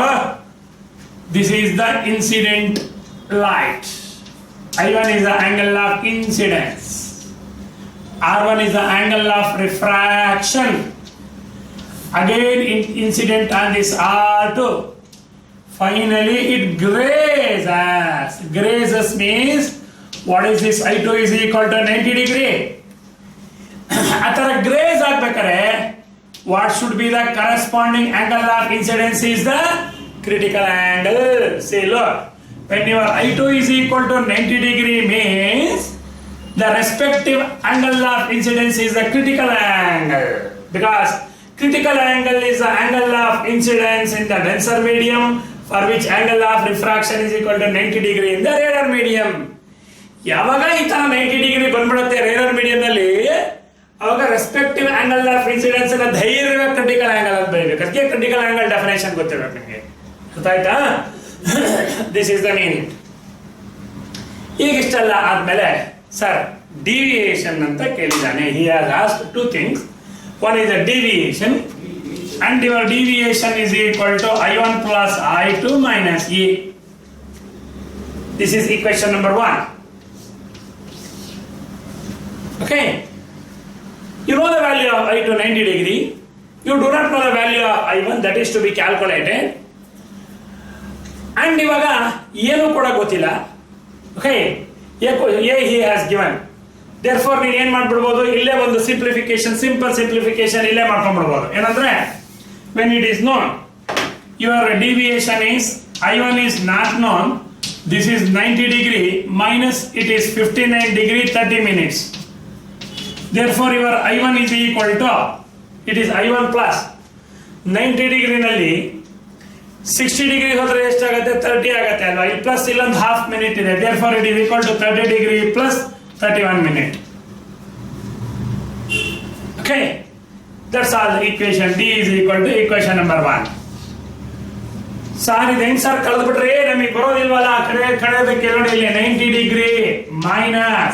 This is the incident light. I1 is the angle of incidence. R1 is the angle of refraction. Again incident on this R2. Finally it grazes. Grazes means what is this? I2 is equal to 90 degree. ಆ ಥರ grace ಆಗ್ಬೇಕಾದ್ರೆ what should be the corresponding angle of incidence is the critical angle. See, look, when your I2 is equal to 90 degree means the respective angle of incidence is the critical angle, because critical angle is the angle of incidence in the denser medium, for which angle of refraction is equal to 90 degree in the rarer medium. ಯಾವಾಗ ಈ ತರ 90 degree ಬಂದ್ಬಿಡುತ್ತೆ rarer medium ನಲ್ಲಿ, ಅವಾಗ respective angle of incidence ಅನ್ನ ಧೈರ್ಯ critical angle ಅಂತ ಬರೀಬೇಕು. ಅದಕ್ಕೆ ಕ್ರಿಟಿಕಲ್ ಆಂಗಲ್ ಡೆಫಿನೇಷನ್ ಗೊತ್ತಿರಬೇಕು ನಿಮಗೆ. ಅರ್ಥ ಆಯ್ತಾ? This is the meaning. ಈಗ ಇಷ್ಟೆಲ್ಲ ಆದ್ಮೇಲೆ ಸರ್ ಡಿವಿಯೇಷನ್ ಅಂತ ಕೇಳಿದ್ದಾನೆ. He has asked two things. One is a deviation, and your deviation is equal to I1 plus I2 minus A. This is equation number 1. Okay, you know the value of I2 90 degree. You do not know the value of I1, that is to be calculated. And ಇವಾಗ ಏನು ಕೂಡ ಗೊತ್ತಿಲ್ಲ. Okay, A he has given. Therefore ನೀನು ಏನ್ ಮಾಡ್ಬಿಡ್ಬೋದು, ಇಲ್ಲೇ ಒಂದು simplification, simple simplification ಇಲ್ಲೇ ಮಾಡ್ಕೊಂಡ್ಬಿಡ್ಬೋದು. ಏನಂದ್ರೆ when it is known your deviation is I1 is not known, this is 90 degree minus it is 59 degree 30 minutes. Therefore your I1 is equal to, it is I1 plus 90 degree ನಲ್ಲಿ 60 degree ಹೋದ್ರೆ ಎಷ್ಟಾಗುತ್ತೆ? 30 ಆಗುತ್ತೆ ಅಲ್ವಾ? ಇಲ್ಲಿ plus ಇಲ್ಲೊಂದು half minute ಇದೆ. Therefore it is equal to 30 degree plus 31 minutes. Okay, that's all the equation. D is equal to equation number 1. Sir ಇದು ಹೆಂಗ್ ಸರ್ ಕಳೆದ್ಬಿಟ್ರೆ ನಮಗೆ ಬರೋದಿಲ್ವಲ್ಲ? ಕಳೆಯೋದಕ್ಕೆ ನೋಡಿ, ಇಲ್ಲಿ 90 degree minus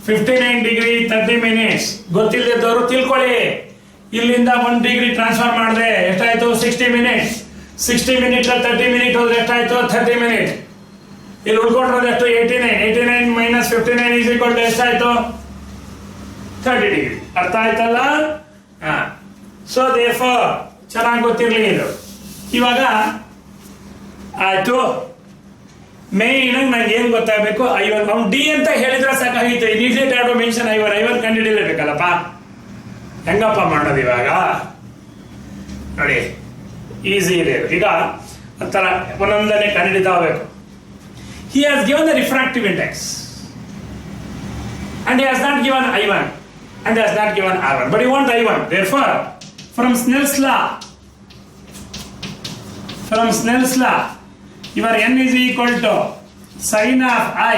59 ಡಿಗ್ರಿ 30 ಮಿನಿಟ್ಸ್. ಗೊತ್ತಿಲ್ಲದವರು ತಿಳ್ಕೊಳ್ಳಿ. ಇಲ್ಲಿಂದ 1 ಡಿಗ್ರಿ ಟ್ರಾನ್ಸ್ಫರ್ ಮಾಡಿದ್ರೆ ಎಷ್ಟಾಯ್ತು? 60 ಮಿನಿಟ್ಸ್. 60 ಮಿನಿಟ್ 30 ಮಿನಿಟ್ ಹೋದ್ರೆ ಎಷ್ಟಾಯ್ತು? 30 ಮಿನಿಟ್. ಇಲ್ಲಿ ಉಳ್ಕೊಂಡಿರೋದು ಎಷ್ಟು? 89 ಮೈನಸ್ 59 ಈಸ್ ಈಕ್ವಲ್ ಟು ಎಷ್ಟಾಯ್ತು? 30 ಡಿಗ್ರಿ. ಅರ್ಥ ಆಯ್ತಲ್ಲ? ಸೊ ದೇರ್ಫೋರ್ ಚೆನ್ನಾಗಿ ಗೊತ್ತಿರಲಿ ಇದು. ಇವಾಗ ಆಯ್ತು. ಮೇನ್ ಆಗಿ ನಂಗೆ ಏನ್ ಗೊತ್ತಾಗಬೇಕು? ಐವನ್. ಅವ್ನು ಡಿ ಅಂತ ಹೇಳಿದ್ರೆ ಸಾಕಾಗಿತ್ತು. ಇಮಿಡಿಯೇಟ್ ಆಡೋ ಮೆನ್ಷನ್ ಐವನ್ ಕಂಡುಹಿಡಿಯಲೇಬೇಕಲ್ಲಪ್ಪ. ಹೆಂಗಪ್ಪ ಮಾಡೋದು ಇವಾಗ? ನೋಡಿ, ಈಸಿ ಇದೆ ಈಗ. ಆತರ ಒಂದೊಂದನೇ ಕಂಡುಹಿಡಿತಾ ಹೋಗ್ಬೇಕು. He has given the refractive index and he has not given I1 and he has not given R1, but he wants I1. Therefore, from Snell's law, your n is equal to sine of I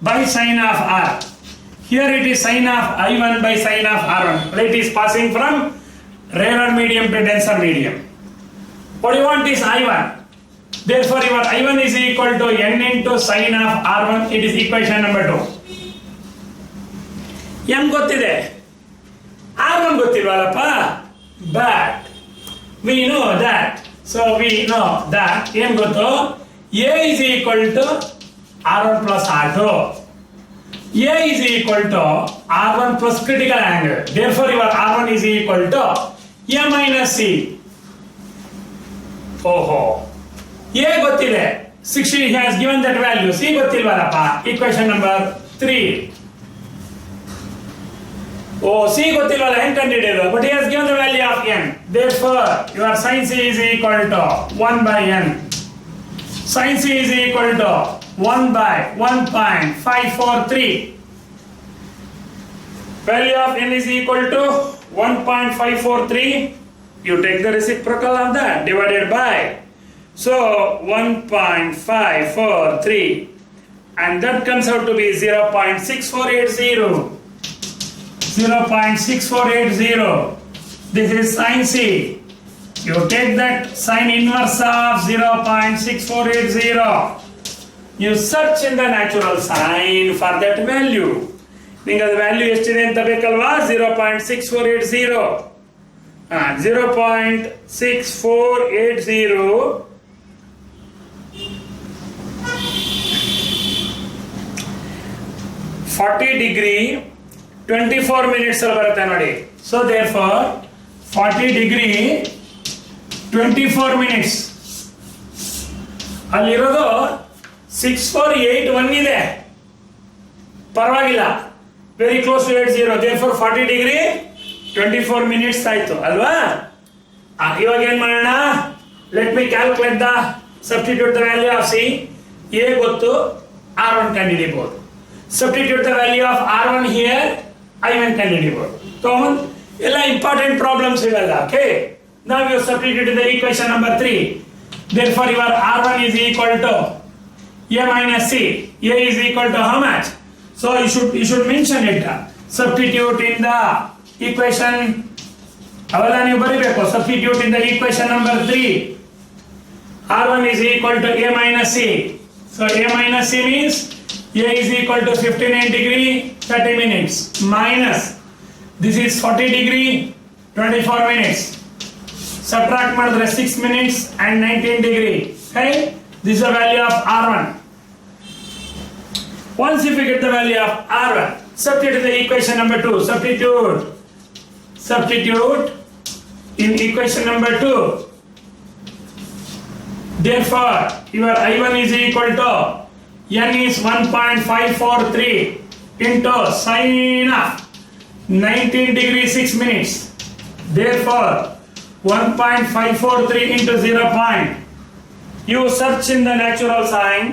by sine of R. Here it is sine of I1 by sine of R1. Light is passing from rarer medium to denser medium. What you want is I1. Therefore, your I1 is equal to n into sine of R1. It is equation number 2. M ಗೊತ್ತಿದೆ, R1 ಗೊತ್ತಿಲ್ವಲ್ಲಪ್ಪ? But we know that. So we know that ಏನು ಗೊತ್ತು? A is equal to R1 plus R2. A is equal to R1 plus critical angle. Therefore, your R1 is equal to A minus C. ಓಹೋ, A ಗೊತ್ತಿದೆ, 60 has given that value. C ಗೊತ್ತಿಲ್ವಲ್ಲಪ್ಪ? Equation number 3. C ಗೊತ್ತಿಲ್ವಲ್ಲ, ಹೆಂಗ್ ಕಂಡುಹಿಡಿಯೋದು? But he has given the value of n. Therefore, your sin C is equal to 1 by n. Sin C is equal to 1 by 1.543. Value of n is equal to 1.543. You take the reciprocal of that divided by, so 1.543, and that comes out to be 0.6480. 0.6480. This is sin C. You take that sin inverse of 0.6480. You search in the natural sign for that value. ನಿಮಗೆ ಅದು value ಎಷ್ಟಿದೆ ಅಂತ ಬೇಕಲ್ವಾ? 0.6480. 0.6480 40 degree 24 minutes ಅಲ್ಲಿ ಬರುತ್ತೆ ನೋಡಿ. So therefore 40 degree 24 minutes ಅಲ್ಲಿರೋದು 6481 ಇದೆ. ಪರವಾಗಿಲ್ಲ, very close to 80. Therefore 40 degree 24 minutes ಆಯ್ತು ಅಲ್ವಾ? ಇವಾಗ ಏನ್ ಮಾಡೋಣ? Let me calculate the substitute the value of C. A ಗೊತ್ತು, R1 ಕಂಡುಹಿಡಿಯಬಹುದು. Substitute the value of R1 here, I1 ಕಂಡುಹಿಡಿಯಬಹುದು. ಎಲ್ಲ ಇಂಪಾರ್ಟೆಂಟ್ ಪ್ರಾಬ್ಲಮ್ಸ್ ಇವೆಲ್ಲ. Okay, now you substitute the equation number 3. Therefore, your R1 is equal to A minus C. A is equal to how much? So you should mention it. Substitute in the equation. ಅವೆಲ್ಲ ನೀವು ಬರೀಬೇಕು. Substitute in the equation number 3. R1 is equal to A minus C. So A minus C means A is equal to 59 degree 30 minutes minus this is 40 degree 24 minutes. Subtract ಮಾಡಿದ್ರೆ 6 minutes and 19 degree. Okay, this is the value of R1. Once if you get the value of R1, substitute the equation number 2. Substitute in equation number 2. Therefore, your I1 is equal to n is 1.543 into sine of 19 degree 6 minutes. Therefore, 1.543 into 0. You search in the natural sign.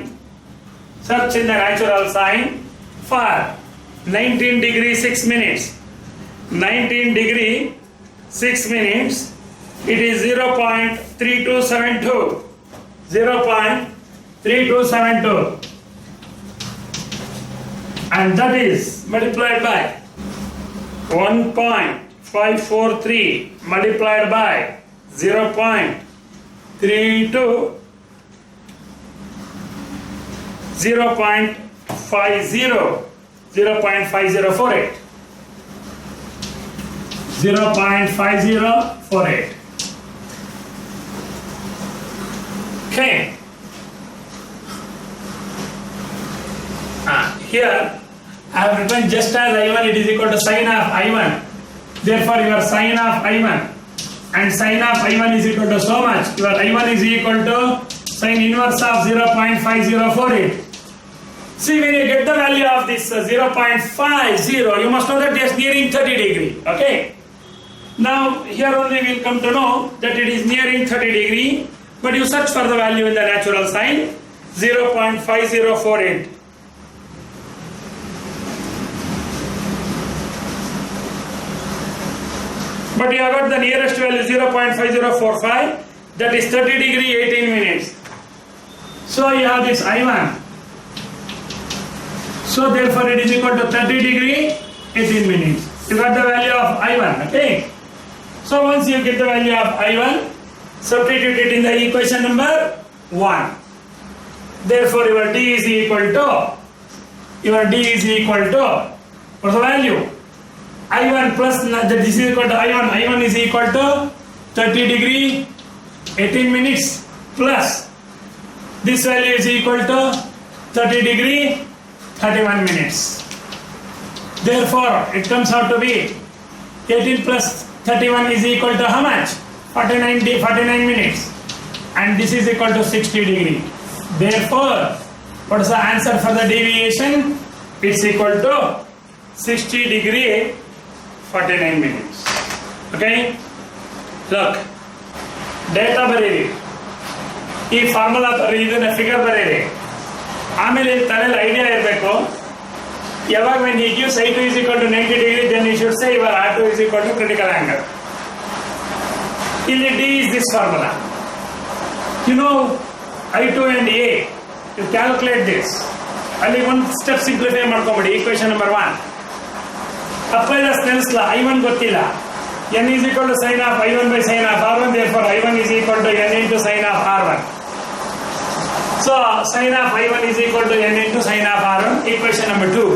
Search in the natural sign for 19 degree 6 minutes. 19 degree 6 minutes. It is 0.3272. 0.3272. And that is multiplied by 1.543 multiplied by 0.32 0.50 0.5048. 0.5048. Okay. Here I have written just as I1 it is equal to sine of I1. Therefore your sine of I1 and sine of I1 is equal to so much. Your I1 is equal to sine inverse of 0.5048. See, when you get the value of this 0.50, you must know that it is nearing 30 degree. Okay. Now here only we will come to know that it is nearing 30 degree. But you search for the value in the natural sign 0.5048. But you have got the nearest value 0.5045, that is 30 degree 18 minutes. So you have this I1. So therefore it is equal to 30 degree 18 minutes. You got the value of I1. Okay. So once you get the value of I1, substitute it in the equation number 1. Therefore your D is equal to what's the value? I1 plus this is equal to I1. I1 is equal to 30 degree 18 minutes plus this value is equal to 30 degree 31 minutes. Therefore it comes out to be 18 plus 31 is equal to how much? 49 minutes, and this is equal to 60 degree. Therefore, what is the answer for the deviation? It's equal to 60 degree 49 minutes. Okay? Look, data ಬರೀರಿ, ಈ formula ಇದನ್ನ figure ಬರೀರಿ, ಆಮೇಲೆ ತಲೆಯಲ್ಲಿ idea ಇರಬೇಕು. ಯಾವಾಗ when he gives I2 is equal to 90 degree, then he should say your R2 is equal to critical angle. ಇಲ್ಲಿ D is this formula. You know I2 and A. You calculate this. ಅಲ್ಲಿ one step simplify ಮಾಡ್ಕೊಂಬಿಡಿ. Equation number 1. Apply the Snell's law. I1 ಗೊತ್ತಿಲ್ಲ. N is equal to sine of I1 by sine of R1. Therefore I1 is equal to N into sine of R1. So sine of I1 is equal to N into sine of R1. Equation number 2.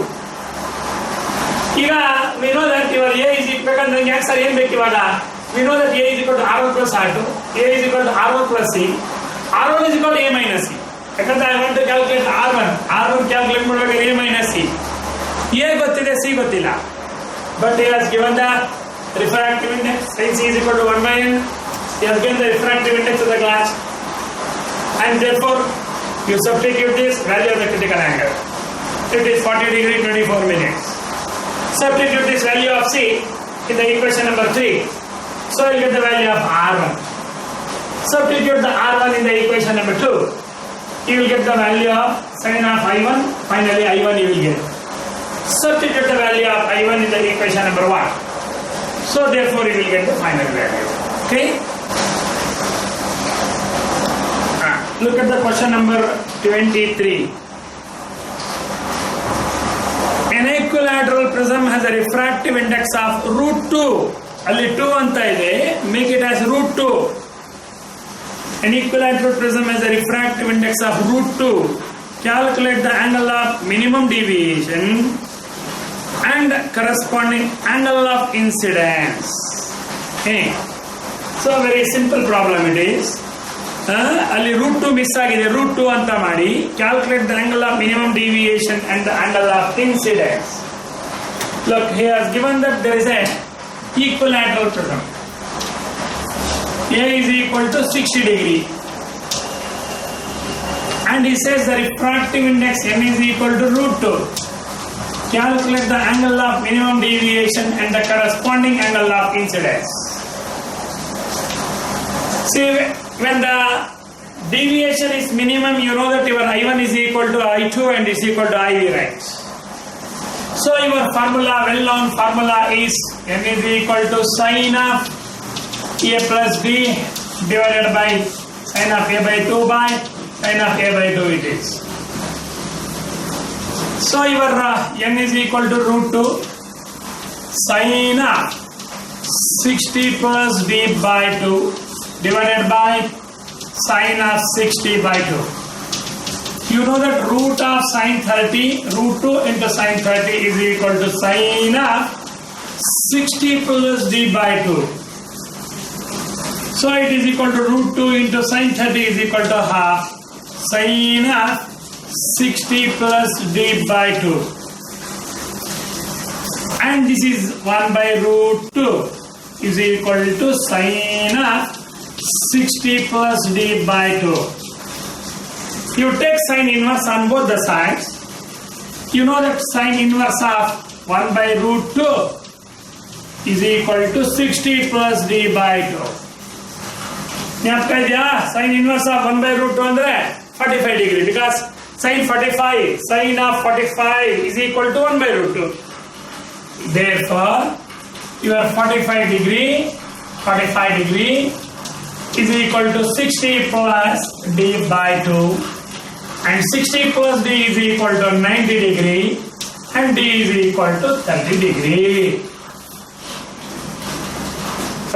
ಈಗ we know that your A is equal to ನಂಗೆ ಯಾಕೆ sir ಏನು ಬೇಕು ಇವಾಗ? We know that A is equal to R1 plus R2, A is equal to R1 plus C, R1 is equal to A minus C. ಯಾಕಂದ್ರೆ I want to calculate R1 calculate ಮಾಡುವಾಗ A minus C. A ಗೊತ್ತಿದೆ, C ಗೊತ್ತಿಲ್ಲ. But he has given the refractive index, sin C is equal to 1 by N. He has given the refractive index of the glass. And therefore, you substitute this value of the critical angle. It is 40 degree 24 minutes. Substitute this value of C in the equation number 3. So you get the value of R1. Substitute the R1 in the equation number 2. You will get the value of sine of I1. Finally I1 you will get. Substitute the value of I1 in the equation number 1. So therefore you will get the final value. Okay? Look at the question number 23. An equilateral prism has a refractive index of √2. ಅಲ್ಲಿ 2 ಅಂತ ಇದೆ, make it as √2. An equilateral prism has a refractive index of √2. Calculate the angle of minimum deviation and corresponding angle of incidence. Okay. So very simple problem it is. ಅಲ್ಲಿ √2 miss ಆಗಿದೆ, √2 ಅಂತ ಮಾಡಿ calculate the angle of minimum deviation and the angle of incidence. Look, he has given that there is a equilateral prism. A is equal to 60 degree. And he says the refractive index M is equal to √2. Calculate the angle of minimum deviation and the corresponding angle of incidence. See, when the deviation is minimum, you know that your I1 is equal to I2 and is equal to IV, right? So your formula, well-known formula is M is equal to sine of A plus B divided by sine of A by 2 by sine of A by 2 it is. So your N is equal to √2 sine of 60 plus B by 2 divided by sine of 60 by 2. You know that root of sine 30, root 2 into sine 30 is equal to sine of 60 plus d by 2. So it is equal to root 2 into sine 30 is equal to half sine of 60 plus d by 2. And this is 1 by root 2 is equal to sine of 60 plus d by 2. You take sine inverse on both the sides. You know that sine inverse of 1 by root 2 is equal to 60 plus d by 2. ಜ್ಞಾಪಕ ಇದೆಯಾ? Sine inverse of 1 by root 2 ಅಂದ್ರೆ 45 ಡಿಗ್ರಿ, because sine 45 sine of 45 is equal to 1 by root 2. Therefore your 45 degree is equal to 60 plus d by 2, and 60 plus d is equal to 90 degree, and d is equal to 30 degree.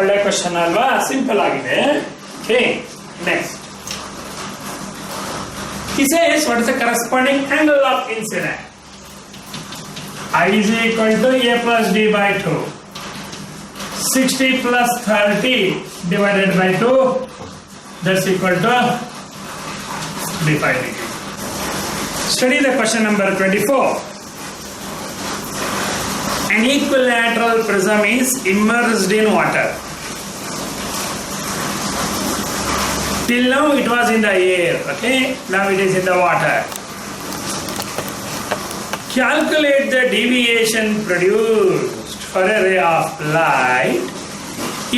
ಒಳ್ಳೆ question ಅಲ್ವಾ? Simple ಆಗಿದೆ. Okay, next. He says, what is the corresponding angle of incident? I is equal to a plus d by 2. 60 plus 30 divided by 2, that's equal to 45 degree. Study the question number 24. An equilateral prism is immersed in water. Till now it was in the air, okay? Now it is in the water. Calculate the deviation produced for a ray of light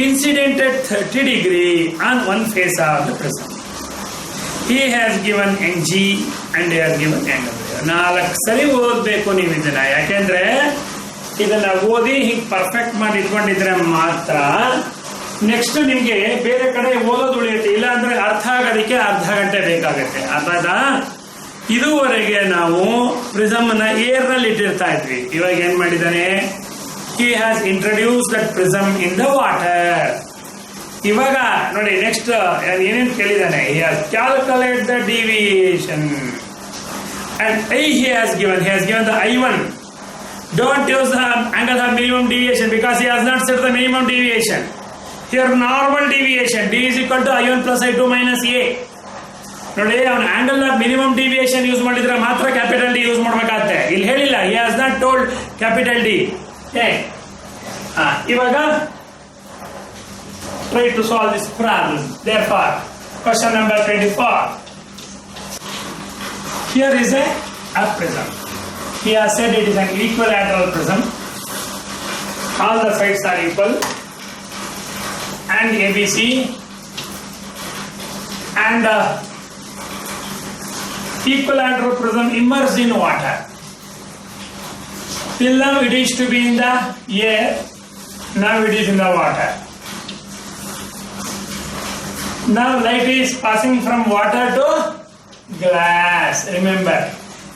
incident at 30 degree on one face of the prism. He has given ng and he has given nw. 4 ಸರಿ ಓದಬೇಕು ನೀವು ಇದನ್ನ, ಯಾಕೆಂದ್ರೆ ಇದನ್ನ ಓದಿ ಹೀಗೆ perfect ಮಾಡಿ ಇಟ್ಕೊಂಡಿದ್ರೆ ಮಾತ್ರ ನೆಕ್ಸ್ಟ್ ನಿಮ್ಗೆ ಬೇರೆ ಕಡೆ ಓದೋದು ಉಳಿಯುತ್ತೆ. ಇಲ್ಲ ಅಂದ್ರೆ ಅರ್ಥ ಆಗೋದಕ್ಕೆ ಅರ್ಧ ಗಂಟೆ ಬೇಕಾಗುತ್ತೆ. ಅರ್ಥಾದ ಇದುವರೆಗೆ ನಾವು ಪ್ರಿಸಮ್ ನ ಏರ್ ನಲ್ಲಿ ಇಟ್ಟಿರ್ತಾ ಇದ್ವಿ. ಇವಾಗ ಏನ್ ಮಾಡಿದ್ದಾನೆ? he has introduced that prism in the water. ಇವಾಗ ನೋಡಿ ನೆಕ್ಸ್ಟ್ ಏನೇನು ಕೇಳಿದಾನೆ? he has calculated the deviation and he has given the I1. Don't use the angle of minimum deviation because he has not set the minimum deviation. Here normal deviation d is equal to I1 plus I2 minus a. ನೋಡಿ ಅವನ angle of minimum deviation use ಮಾಡಿದ್ರೆ ಮಾತ್ರ capital D use ಮಾಡಬೇಕಾಗುತ್ತೆ. ಇಲ್ಲಿ ಹೇಳಿಲ್ಲ, he has not told capital D. ಇವಾಗ try to solve this problem. Therefore, question number 24. Here is a prism. He has said it is an equilateral prism. All the sides are equal, and ABC, and equilateral prism immersed in water. Till now it is to be in the air, now it is in the water. Now light is passing from water to glass. Remember,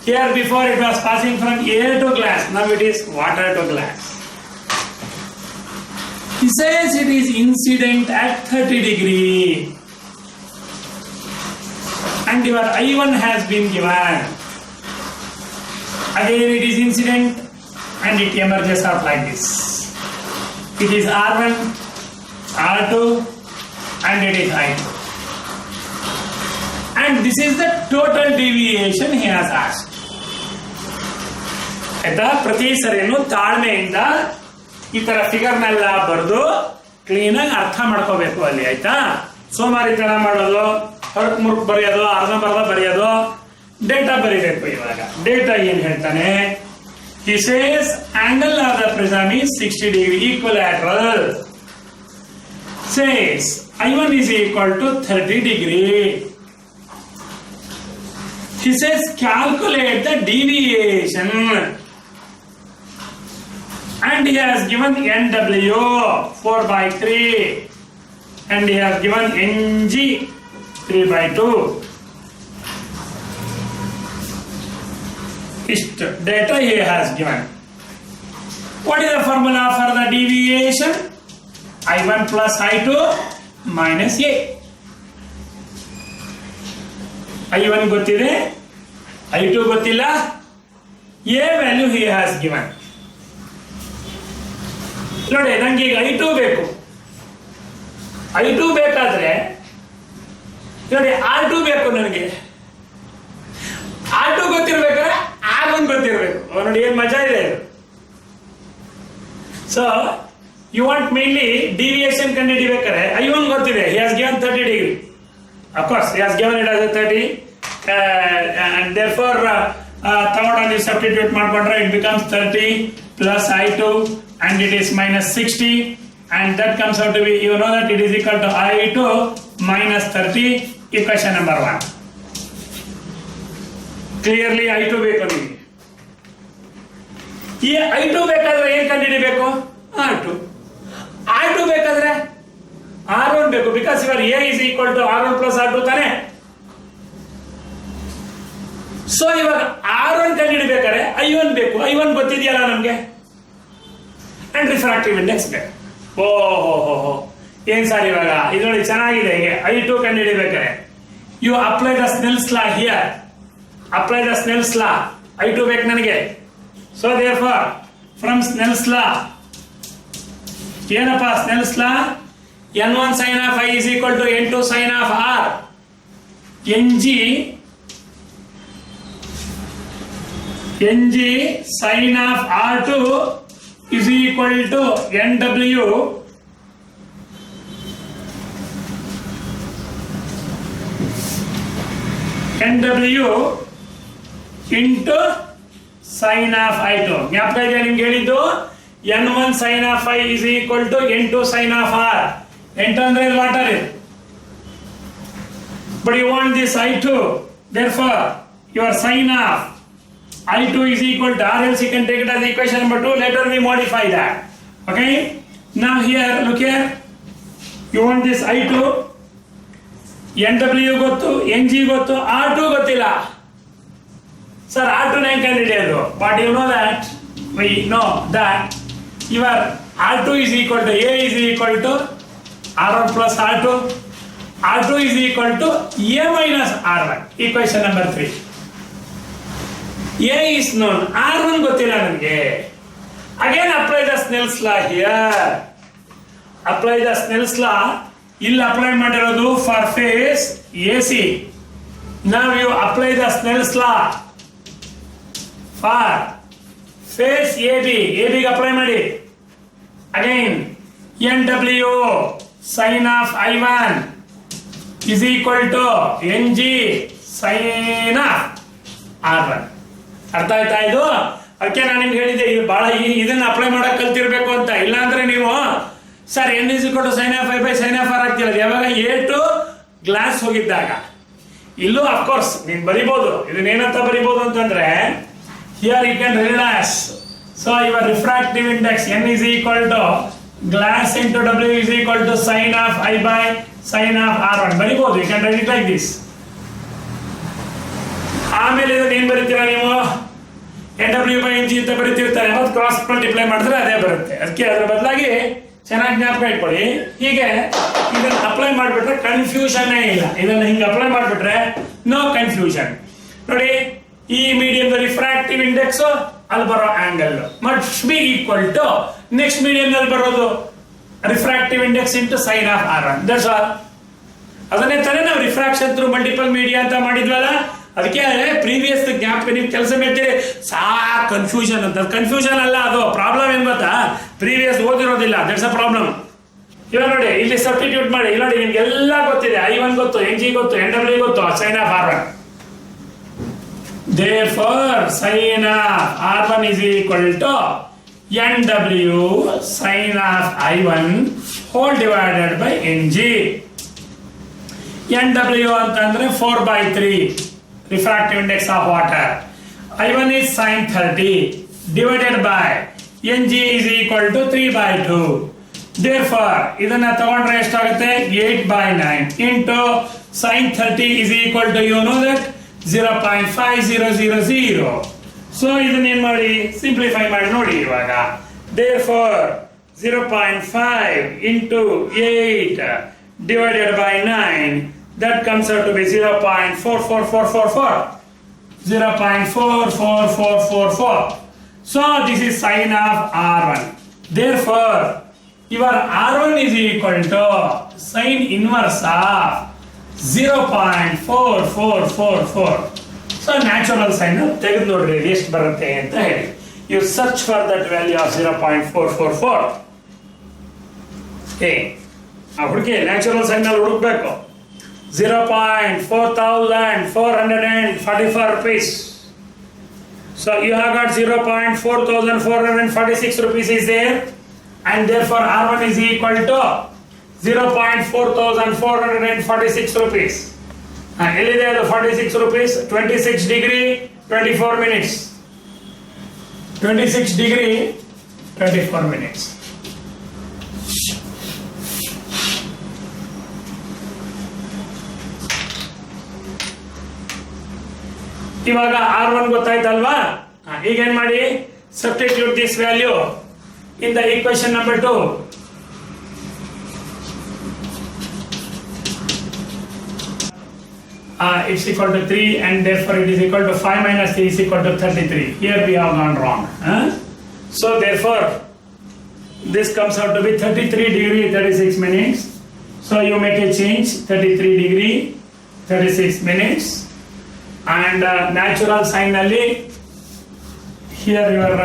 here before it was passing from air to glass, now it is water to glass. He says it is incident at 30 degree. And your I1 has been given. Again it is incident and it emerges out like this. It is R1, R2 and it is I2. And this is the total deviation he has asked. ಆಯ್ತಾ? ಪ್ರತಿ ಸರಿಯನ್ನು ತಾಳ್ಮೆಯಿಂದ ಈ ತರ ಫಿಗರ್ನೆಲ್ಲ ಬರೆದು ಕ್ಲೀನಾಗಿ ಅರ್ಥ ಮಾಡ್ಕೋಬೇಕು ಅಲ್ಲಿ. ಆಯ್ತಾ? ಸೋಮಾರಿತನ ಮಾಡೋದು, ಹೊರಕ್ ಮುರುಕ್ ಬರೆಯೋದು, ಅರ್ಧಂಬರ್ಧ ಬರೆಯೋದು, ಡೇಟಾ ಬರೀಬೇಕು. ಇವಾಗ ಡೇಟಾ ಏನ್ ಹೇಳ್ತಾನೆ? he says angle of the prism is 60 degree equilateral. Says I1 is equal to 30 degree. He says calculate the deviation, and he has given NW 4/3 and he has given NG 3/2. Data he has given. What is the formula for the deviation? I1 plus I2 minus A. I1 ಗೊತ್ತಿದೆ, I2 ಗೊತ್ತಿಲ್ಲ, A value he has given. ನೋಡಿ ನಂಗೆ ಈಗ I2 ಬೇಕು. I2 ಬೇಕಾದ್ರೆ ನೋಡಿ R2 ಬೇಕು ನನಗೆ. R2 ಗೊತ್ತಿರ್ಬೇಕಾದ್ರೆ R1 ಗೊತ್ತಿರ್ಬೇಕು. ನೋಡಿ ಏನ್ ಮಜಾ ಇದೆ ಇದು. So you want mainly deviation ಕಂಡುಹಿಡಿಬೇಕಾದ್ರೆ I1 ಗೊತ್ತಿದೆ. he has given 30 degree. Of course he has given it as a 30 and therefore ತಗೊಂಡು ನೀವು ಸಬ್ಸ್ಟಿಟ್ಯೂಟ್ ಮಾಡ್ಕೊಂಡ್ರೆ it becomes 30 plus I2 and it is minus 60 and that comes out to be, you know that it is equal to I2 minus 30, equation number 1. Clearly I2 ಬೇಕು ನಿಮಗೆ. ಈ I2 ಬೇಕಾದ್ರೆ ಏನ್ ಕಂಡುಹಿಡಿಬೇಕು? R2 ಬೇಕಾದ್ರೆ R1 ಬೇಕು, because your A is equal to R1 plus R2 ತಾನೆ. So ಇವಾಗ R1 ಕಂಡುಹಿಡಿಬೇಕಾದ್ರೆ I1 ಬೇಕು. I1 ಗೊತ್ತಿದೆಯಲ್ಲ ನಮ್ಗೆ, ಅಂಡ್ ರಿಫ್ರಾಕ್ಟಿವ್ ಇಂಡೆಕ್ಸ್ ಬೇಕು. ಓಹೋ ಏನ್ ಸರ್ ಇವಾಗ ಇದು ನೋಡಿ ಚೆನ್ನಾಗಿದೆ. ಹೀಗೆ I2 ಕಂಡುಹಿಡಿಬೇಕಾದ್ರೆ you apply the Snell's law here. Apply the Snell's law. I2 ಬೇಕು ನನಗೆ. So therefore from Snell's law ಏನಪ್ಪ Snell's law? N1 sin of I is equal to N2 sin of R. Ng sin of R2 is equal to NW into sin of I2. ಜ್ಞಾಪಕ ಇದೆಯಾ ನಿಮ್ಗೆ ಹೇಳಿದ್ದು? N1 sin of I is equal to N2 sin of R. N2 ಅಂದ್ರೆ water ಇದು. But you want this I2, therefore your sin of I2 is equal to R, else you can take it as equation number 2. Later we modify that. Okay? Now here, look here. You want this I2, NW ಗೊತ್ತು, Ng ಗೊತ್ತು, R2 ಗೊತ್ತಿಲ್ಲ. Sir, R2 name can read. But you know that, we know that your R2 is equal to A is equal to R1 plus R2. R2 is equal to A minus R1. Equation number 3. A is known. R1 ಗೊತ್ತಿಲ್ಲ ನನಗೆ. Again apply the Snell's law here. Apply the Snell's law. ಇಲ್ಲಿ apply ಮಾಡಿರೋದು for phase AC. Now you apply the Snell's law for phase AB. AB ಗೆ apply ಮಾಡಿ. Again NW sin of I1 is equal to Ng sin of R1. ಅರ್ಥ ಆಯ್ತಾ ಇದು? ಅದಕ್ಕೆ ನಾನು ನಿಮ್ಗೆ ಹೇಳಿದ್ದೆ ಇದು ಬಹಳ ಇದನ್ನ ಅಪ್ಲೈ ಮಾಡಕ್ ಕಲ್ತಿರ್ಬೇಕು ಅಂತ. ಇಲ್ಲಾಂದ್ರೆ ನೀವು sir N is equal to sin of I by sin of R ಆಗ್ತಿರೋದು ಯಾವಾಗ A to ಗ್ಲಾಸ್ ಹೋಗಿದ್ದಾಗ. ಇಲ್ಲೂ ಅಫ್ಕೋರ್ಸ್ ನೀನ್ ಬರಿಬಹುದು. ಇದನ್ನೇನಂತ ಬರಿಬಹುದು ಅಂತಂದ್ರೆ here you can relax. So your refractive index N is equal to glass into W is equal to sin of I by sin of R1 ಬರಿಬಹುದು. You can write it like this. ಆಮೇಲೆ ಇದನ್ನ ಏನ್ ಬರೀತೀರಾ ನೀವು? NW by Ng ಅಂತ ಬರೀತಿರ್ತಾರೆ. ಮತ್ತೆ cross multiply ಮಾಡಿದ್ರೆ ಅದೇ ಬರುತ್ತೆ. ಅದಕ್ಕೆ ಅದರ ಬದಲಾಗಿ ಚೆನ್ನಾಗಿ ಜ್ಞಾಪಕ ಇಟ್ಕೊಳ್ಳಿ. ಹೀಗೆ ಇದನ್ನ ಅಪ್ಲೈ ಮಾಡಿಬಿಟ್ರೆ ಕನ್ಫ್ಯೂಷನ್ ಇಲ್ಲ. ಇದನ್ನ ಹಿಂಗೆ ಅಪ್ಲೈ ಮಾಡಿಬಿಟ್ರೆ ನೋ ಕನ್ಫ್ಯೂಷನ್. ನೋಡಿ ಈ ಮೀಡಿಯಂ ರಿಫ್ರಾಕ್ಟಿವ್ ಇಂಡೆಕ್ಸ್ ಅಲ್ಲಿ ಬರೋ angle must be equal to next medium ನಲ್ಲಿ ಬರೋದು refractive index into sine of R1. That's all. ಅದನ್ನೇ ತಾನೇ ನಾವು ರಿಫ್ರಾಕ್ಷನ್ ಥ್ರೂ ಮಲ್ಟಿಪಲ್ ಮೀಡಿಯಾ ಅಂತ ಮಾಡಿದ್ವಲ್ಲ. ಅದಕ್ಕೆ ಪ್ರೀವಿಯಸ್ ಜ್ಞಾಪಕ ನೀವು ಕೆಲಸ ಮಾಡ್ತೀರಿ ಕನ್ಫ್ಯೂಷನ್ ಅಂತ. ಕನ್ಫ್ಯೂಷನ್ ಅಲ್ಲ, ಅದು ಪ್ರಾಬ್ಲಮ್ ಏನ್ ಗೊತ್ತಾ? ಪ್ರೀವಿಯಸ್ ಓದಿರೋದಿಲ್ಲ. That's a problem. ಇವಾಗ ನೋಡಿ ಇಲ್ಲಿ ಸಬ್ಸ್ಟಿಟ್ಯೂಟ್ ಮಾಡಿ. ಇಲ್ಲಿ ನೋಡಿ ನಿಮ್ಗೆ ಎಲ್ಲ ಗೊತ್ತಿದೆ. I1 ಗೊತ್ತು, Ng ಗೊತ್ತು, NW ಗೊತ್ತು, sine of R1. Therefore sin of R1 is equal to NW sin of I1 whole divided by Ng. NW ಅಂತಂದ್ರೆ 4/3 refractive index of water. I1 is sin 30 divided by Ng is equal to 3/2. Therefore ಇದನ್ನ ತಗೊಂಡ್ರೆ ಎಷ್ಟಾಗುತ್ತೆ? 8/9 into sin 30 is equal to, you know that, 0.5000. So ಇದನ್ನ ಏನ್ ಮಾಡಿ simplify ಮಾಡಿ ನೋಡಿ ಇವಾಗ. Therefore 0.5 into 8 divided by 9, that comes out to be 0.44444. 0.44444. So this is sine of R1. Therefore, your R1 is equal to sine inverse of 0.4444. So natural sine ತೆಗೆದು ನೋಡ್ರಿ ಎಷ್ಟು ಬರುತ್ತೆ ಅಂತ ಹೇಳಿ. You search for that value of 0.444. ಹುಡುಕಿ natural sign ಅಲ್ಲಿ ಹುಡುಕ್ಬೇಕು. 0.4444 rupees. So you have got 0.4446 rupees is there, and therefore R1 is equal to 0.4446 rupees. ಎಲ್ಲಿದೆ ಅದು 46 rupees? 26 degree 24 minutes. 26 degree 24 minutes. ಇವಾಗ R1 ಗೊತ್ತಾಯ್ತಲ್ವಾ? ಈಗ ಏನ್ ಮಾಡಿ, substitute this value in the equation number 2. It's equal to 3, and therefore it is equal to 5 minus 3 is equal to 33. Here we have gone wrong. So therefore this comes out to be 33 degree 36 minutes. So you make a change, 33 degree 36 minutes. And natural sign ali here your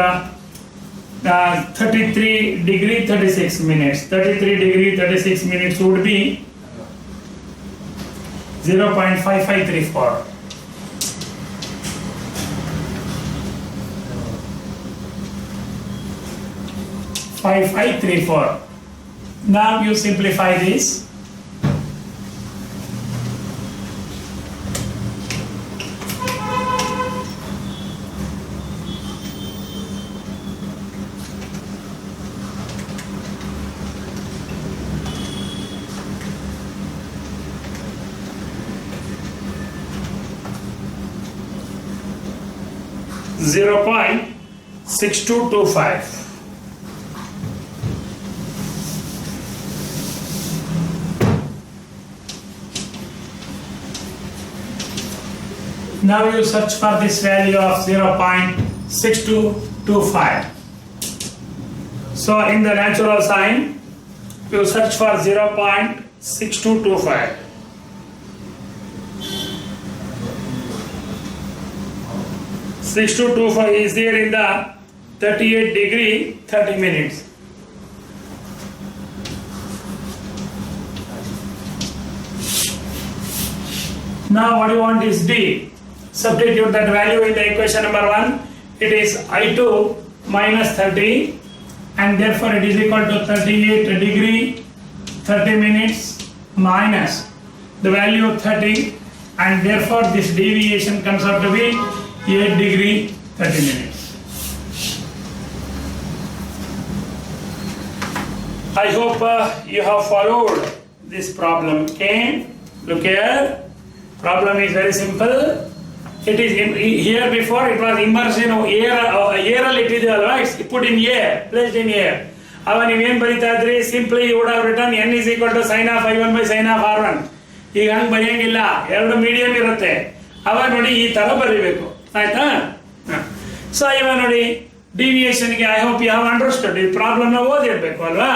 33 degree 36 minutes. 33 degree 36 minutes would be 0.5534. Now you simplify this. .6225. Now you search for this value of 0.6225. So in the natural sign, you search for 0.6225. is there in the 38 degree 30 minutes. Now what you want is D. Substitute that value in the equation number 1. It is I2 minus 30, and therefore it is equal to 38 degree 30 minutes minus the value of 30, and therefore this deviation comes out to be 8 degree 30 minutes. I hope you have followed this problem. Okay, look here. Problem is very simple. It is here before it was immersed in air. Air it is right. Put in air, placed in air. Avan even barita idre simply you would have written n is equal to sin of I1 by sin of R1. ಈಗ ಹಂಗೆ ಬರೆಯಂಗಿಲ್ಲ, ಎರಡು medium ಇರುತ್ತೆ. ಅವಾಗ ನೋಡಿ ಈ ತರ ಬರೀಬೇಕು, ಆಯ್ತಾ? ಸೊ ಇವಾಗ ನೋಡಿ ಡಿವಿಯೇಷನ್ಗೆ I hope you have understood. ಈ ಪ್ರಾಬ್ಲಮ್ನ ಓದಿರ್ಬೇಕು ಅಲ್ವಾ?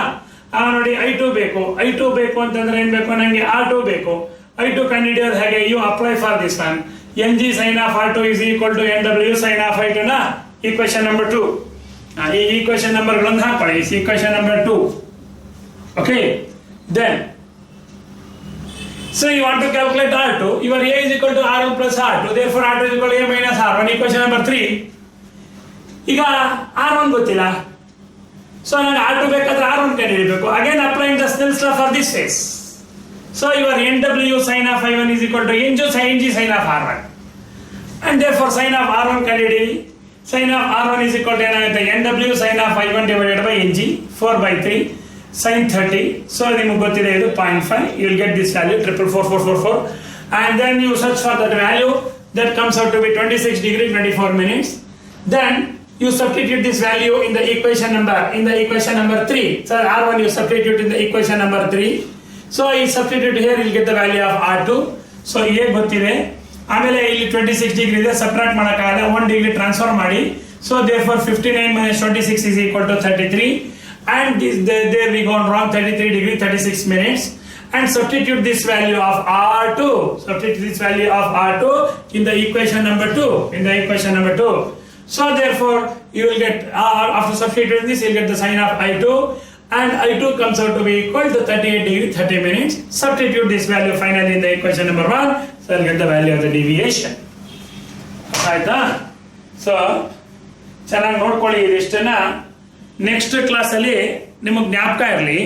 ನೋಡಿ I2 ಬೇಕು. I2 ಬೇಕು ಅಂತಂದ್ರೆ ಏನ್ ಬೇಕು? ನಂಗೆ R2 ಬೇಕು. I2 ಕಂಡುಹಿಡಿಯೋದು ಹೇಗೆ? You apply for this one. Ng sin of R2 is equal to Nw sin of I2 ನ equation number 2. ಈ equation ನಂಬರ್ಗಳನ್ನು ಹಾಕೊಳ್ಳಿ. equation number 2. Okay, then so you want to calculate R2. Your A is equal to R1 plus R2. Therefore R2 is equal to A minus R1. Equation number 3. ಈಗ R1 ಗೊತ್ತಿಲ್ಲ, so ನಾನು R2 ಬೇಕಾದ್ರೆ R1 ಕಂಡುಹಿಡಿಯಬೇಕು. Again applying the Snell's law for this case. So your Nw sin of I1 is equal to Ng sin of R1, and therefore sin of R1 ಕಂಡುಹಿಡಿಯಿರಿ. Sin of R1 is equal to ಏನಾಗುತ್ತೆ? Nw sin of I1 divided by Ng 4/3 sin 30. So ನಿಮಗೆ ಗೊತ್ತಿದೆ ಇದು 0.5. You will get this value 44444, and then you search for that value that comes out to be 26 degree 24 minutes. Then you substitute this value in the equation number 3. So R1 you substitute in the equation number 3. So you substitute here, you will get the value of R2. So A ಗೊತ್ತಿದೆ, ಆಮೇಲೆ ಇಲ್ಲಿ 26 degree ಇದೆ, subtract ಮಾಡೋಕ್ಕಾಗಲ್ಲ, 1 degree transfer ಮಾಡಿ. So therefore 59 minus 26 is equal to 33, and there we gone wrong, 33 degree 36 minutes, and substitute this value of R2, in the equation number 2, so therefore you will get after substituting this you will get the sign of I2, and I2 comes out to be equal to 38 degree 30 minutes. Substitute this value finally in the equation number 1, so you will get the value of the deviation. ಆಯ್ತಾ? So ಚೆನ್ನಾಗಿ ನೋಡ್ಕೊಳ್ಳಿ ಇದಿಷ್ಟನ್ನ. Next ಕ್ಲಾಸಲ್ಲಿ ನಿಮಗೆ ಜ್ಞಾಪಕ ಇರಲಿ,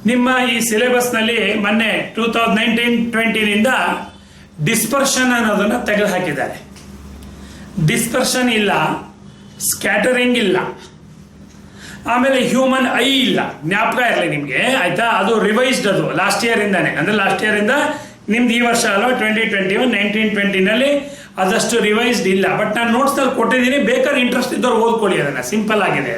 ನಿಮ್ಮ ಈ ಸಿಲೆಬಸ್ನಲ್ಲಿ ಮೊನ್ನೆ 2019-20 ಡಿಸ್ಪರ್ಷನ್ ಅನ್ನೋದನ್ನ ತೆಗೆದು ಹಾಕಿದ್ದಾರೆ. ಡಿಸ್ಪರ್ಷನ್ ಇಲ್ಲ, ಸ್ಕ್ಯಾಟರಿಂಗ್ ಇಲ್ಲ, ಆಮೇಲೆ ಹ್ಯೂಮನ್ ಐ ಇಲ್ಲ. ಜ್ಞಾಪಕ ಇರಲಿ ನಿಮಗೆ, ಆಯ್ತಾ? ಅದು ರಿವೈಸ್ಡ್, ಅದು ಲಾಸ್ಟ್ ಇಯರ್ ಇಂದಾನೆ, ಅಂದ್ರೆ ಲಾಸ್ಟ್ ಇಯರ್ ಇಂದ ನಿಮ್ದು ಈ ವರ್ಷ ಅಲ್ವಾ 2021, 19-20 ಅದಷ್ಟು ರಿವೈಸ್ಡ್ ಇಲ್ಲ. ಬಟ್ ನಾನು ನೋಟ್ಸ್ನಲ್ಲಿ ಕೊಟ್ಟಿದ್ದೀನಿ, ಬೇಕಾದ್ರೆ ಇಂಟ್ರೆಸ್ಟ್ ಇದ್ದವ್ರು ಓದ್ಕೊಳ್ಳಿ, ಅದನ್ನ ಸಿಂಪಲ್ ಆಗಿದೆ.